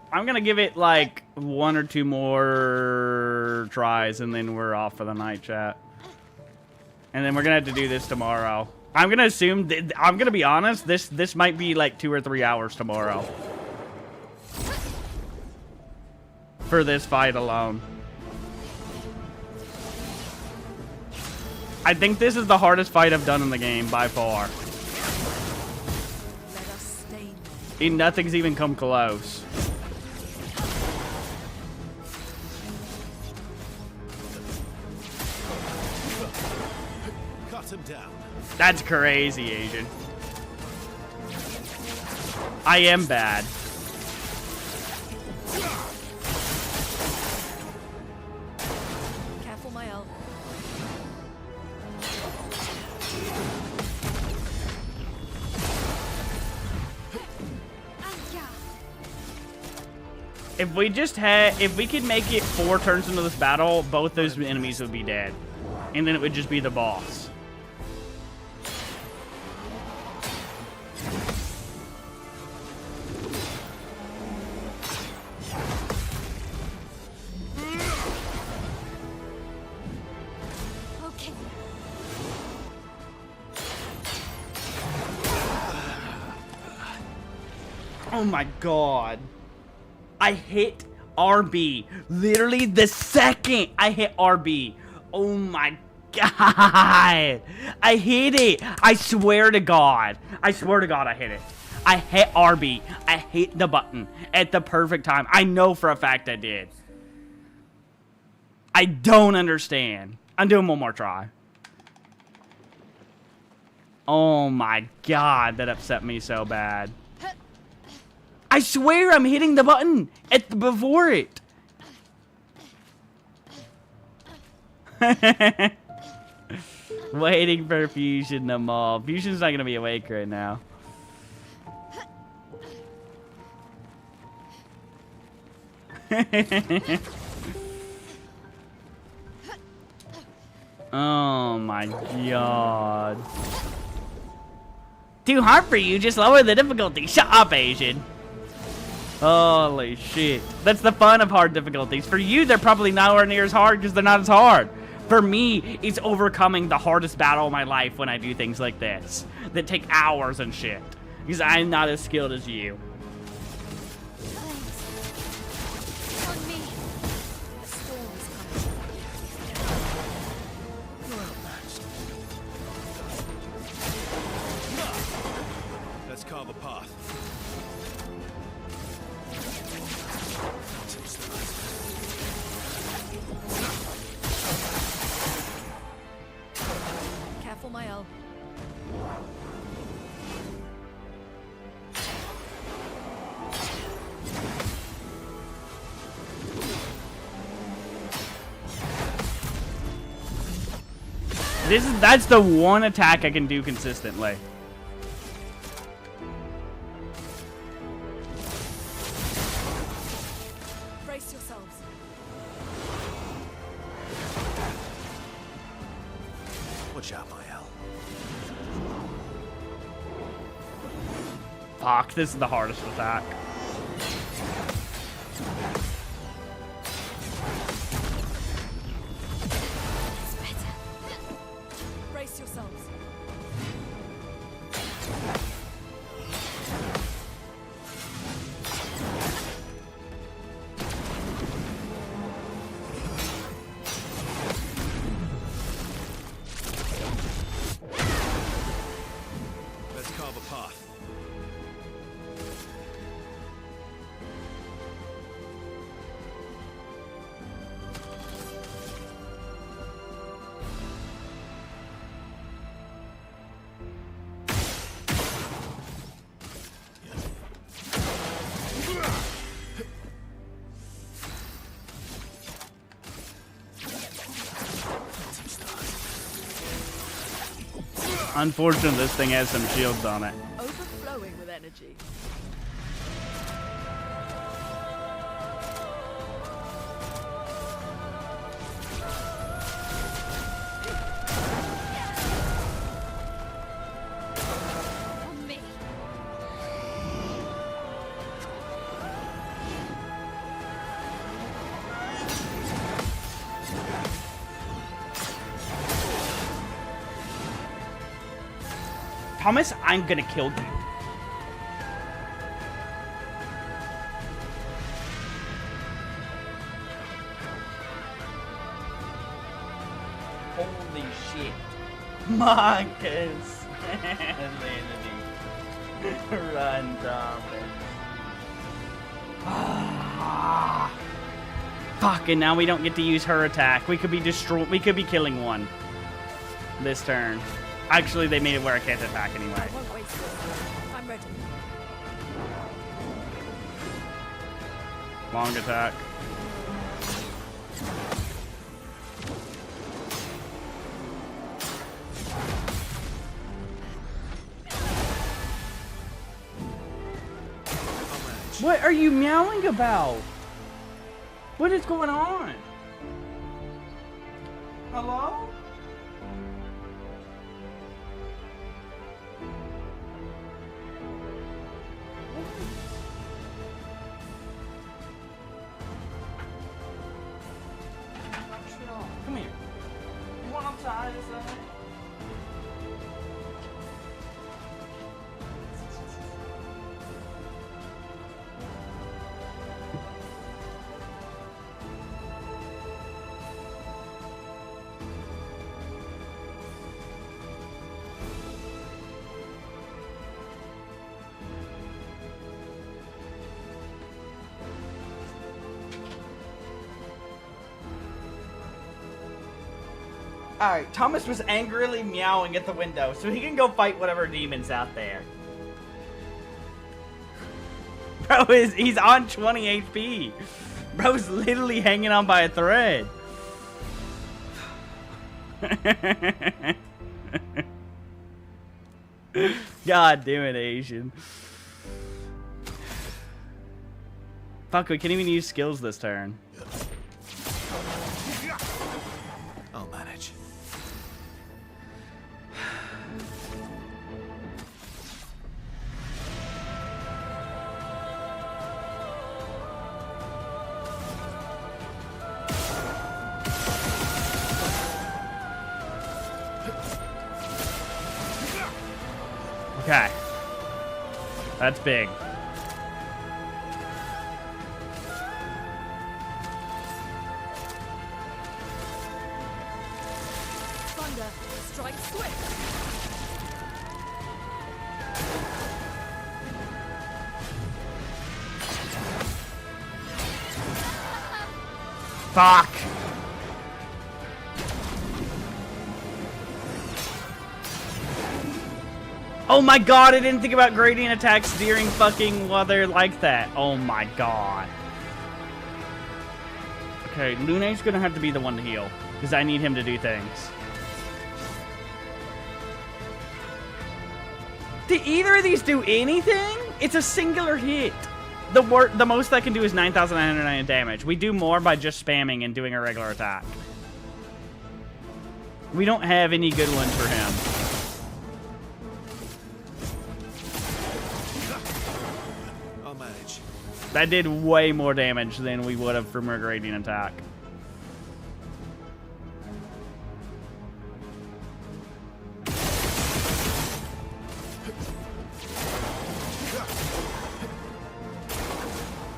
I'm gonna give it like 1 or 2 more tries and then we're off for the night, chat. And then we're gonna have to do this tomorrow. I'm gonna assume, I'm gonna be honest, this might be like 2 or 3 hours tomorrow. For this fight alone. I think this is the hardest fight I've done in the game by far. Let us stay there. Nothing's even come close. Cut him down. That's crazy, Asian. I am bad. Careful, Mael. If we just had, if we could make it 4 turns into this battle, both those enemies would be dead. And then it would just be the boss. Okay. Oh my god. I hit RB. Literally the second I hit RB. Oh my god. I hit it. I swear to God. I swear to God I hit it. I hit RB. I hit the button at the perfect time. I know for a fact I did. I don't understand. I'm doing one more try. Oh my god, that upset me so bad. I swear I'm hitting the button before it. Waiting for Fusion to maul. Fusion's not gonna be awake right now. Oh my god. Too hard for you, just lower the difficulty. Shut up, Asian. Holy shit. That's the fun of hard difficulties. For you, they're probably nowhere near as hard because they're not as hard. For me, it's overcoming the hardest battle of my life when I do things like this. That take hours and shit. Because I'm not as skilled as you. Thanks. On me. The storm is coming. Let's carve a path. Careful, my L. That's the one attack I can do consistently. Brace yourselves. Watch out, my L. Fuck, this is the hardest attack. It's better. Brace yourselves. Let's carve a path. Unfortunately, this thing has some shields on it. Overflowing with energy. On me. Thomas, I'm gonna kill you. Holy shit. Marcus. Run, Thomas. Fuck, and now we don't get to use her attack. We could be we could be killing one this turn. Actually, they made it where I can't attack anyway. I won't waste this. I'm ready. Long attack. What are you meowing about? What is going on? Hello? Come here. You want outside or something? Alright, Thomas was angrily meowing at the window, so he can go fight whatever demon's out there. Bro, he's on 20 HP. Bro's literally hanging on by a thread. God damn it, Asian. Fuck, we can't even use skills this turn. I'll manage. Okay. That's big. Thunder, strike swift. Fuck. Oh my god, I didn't think about gradient attacks during fucking while they're like that. Oh my god. Okay, Luna's gonna have to be the one to heal, because I need him to do things. Did either of these do anything? It's a singular hit. The most I can do is 9,909 damage. We do more by just spamming and doing a regular attack. We don't have any good ones for him. I'll manage. That did way more damage than we would have from a gradient attack.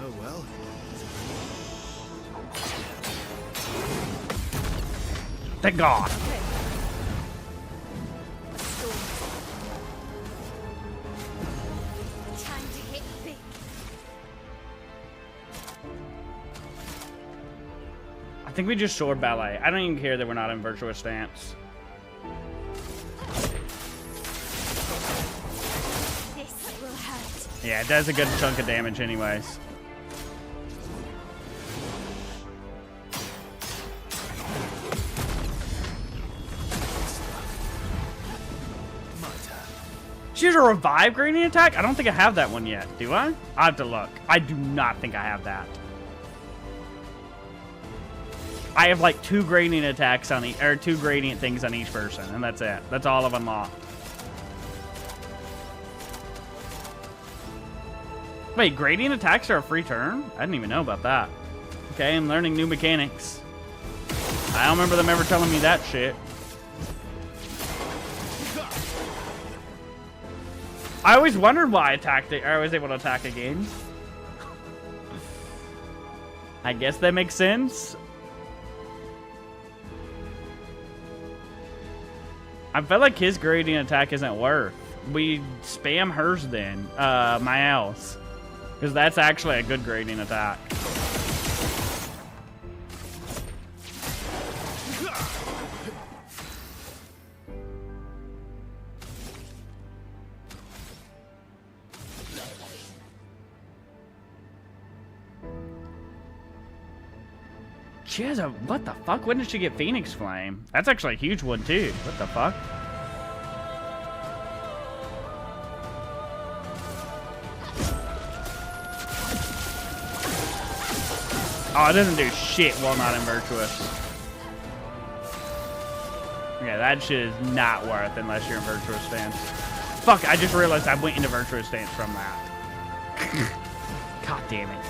Oh well. Thank God. Okay. A storm. Time to hit big. I think we just sword ballet. I don't even care that we're not in virtuous stance. This will hurt. Yeah, it does a good chunk of damage anyways. My turn. She has a revive gradient attack? I don't think I have that one yet. Do I? I have to look. I do not think I have that. I have like 2 gradient attacks on each, or 2 gradient things on each person, and that's it. That's all I've unlocked. Wait, gradient attacks are a free turn? I didn't even know about that. Okay, I'm learning new mechanics. I don't remember them ever telling me that shit. I always wondered why I was able to attack again. I guess that makes sense. I feel like his gradient attack isn't worth. We spam hers then, Mael's. Because that's actually a good gradient attack. She has a, what the fuck? When did she get Phoenix Flame? That's actually a huge one too. What the fuck? Oh, it doesn't do shit while not in Virtuous. Yeah, that shit is not worth unless you're in Virtuous Stance. Fuck, I just realized I went into Virtuous Stance from that. God damn it.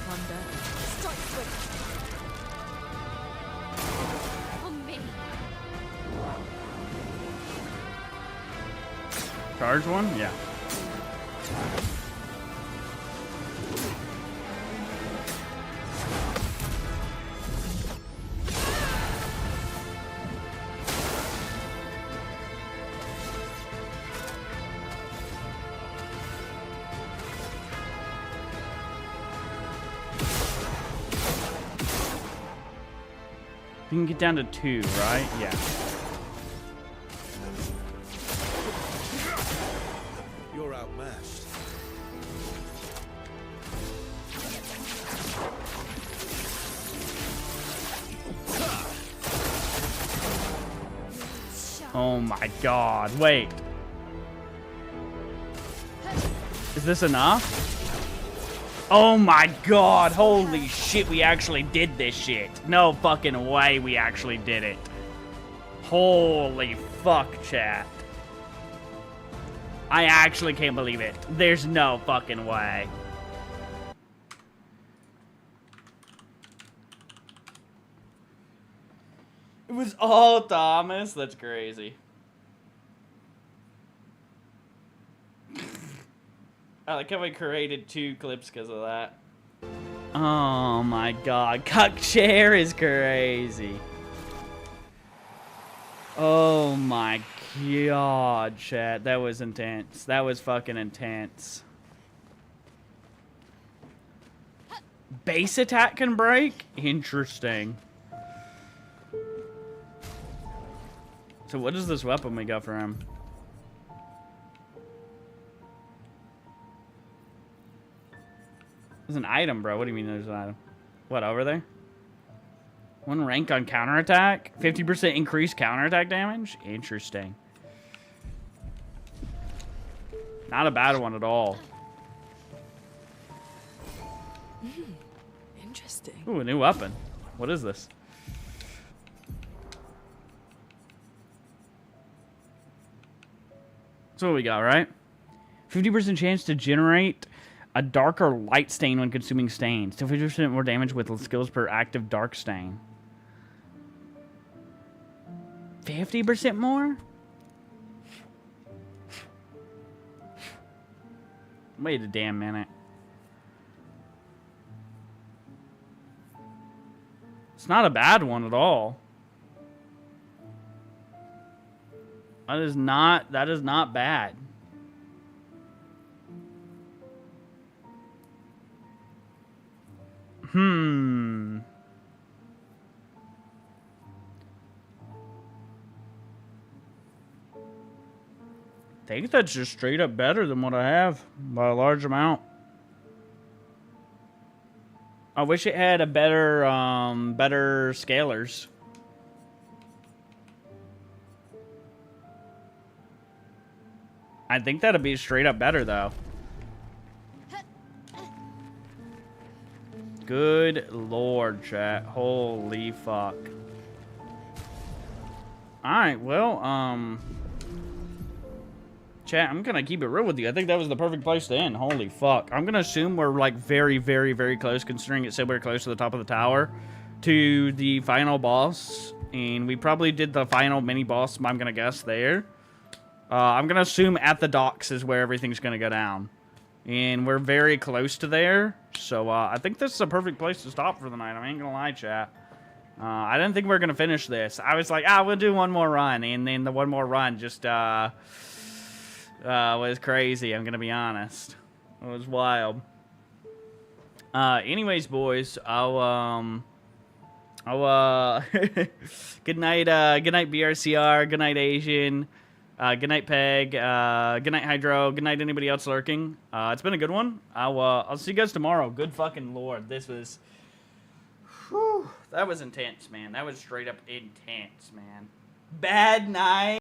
Thunder, strike swift. On me. Charge one? Yeah. We can get down to 2, right? Yeah. You're outmatched. Oh my god. Wait. Is this enough? Oh my god. Holy shit, we actually did this shit. No fucking way we actually did it. Holy fuck, chat. I actually can't believe it. There's no fucking way. It was all Thomas? That's crazy. I like how I created 2 clips because of that. Oh my god. Cuck chair is crazy. Oh my god, chat. That was intense. That was fucking intense. Base attack can break? Interesting. So what is this weapon we got for him? There's an item, bro. What do you mean there's an item? What, over there? 1 rank on counterattack? 50% increased counterattack damage? Interesting. Not a bad one at all. Interesting. Ooh, a new weapon. What is this? That's what we got, right? 50% chance to generate a darker light stain when consuming stains. So 50% more damage with skills per active dark stain. 50% more? Wait a damn minute. It's not a bad one at all. That is not bad. I think that's just straight up better than what I have by a large amount. I wish it had a better scalers. I think that'd be straight up better though. Good lord, chat. Holy fuck. Alright, well, chat, I'm gonna keep it real with you. I think that was the perfect place to end. Holy fuck. I'm gonna assume we're like very, very, very close, considering it said we're close to the top of the tower, to the final boss. And we probably did the final mini boss, I'm gonna guess, there. I'm gonna assume at the docks is where everything's gonna go down. And we're very close to there. So, I think this is a perfect place to stop for the night. I ain't gonna lie, chat. I didn't think we were gonna finish this. I was like, we'll do one more run. And then the one more run just, was crazy, I'm gonna be honest. It was wild. Anyways, boys, I'll good night, BRCR, good night, Asian. Good night, Peg. Good night, Hydro. Good night, anybody else lurking. It's been a good one. I'll see you guys tomorrow. Good fucking lord. This was... Whew, that was intense, man. That was straight up intense, man. Bad night.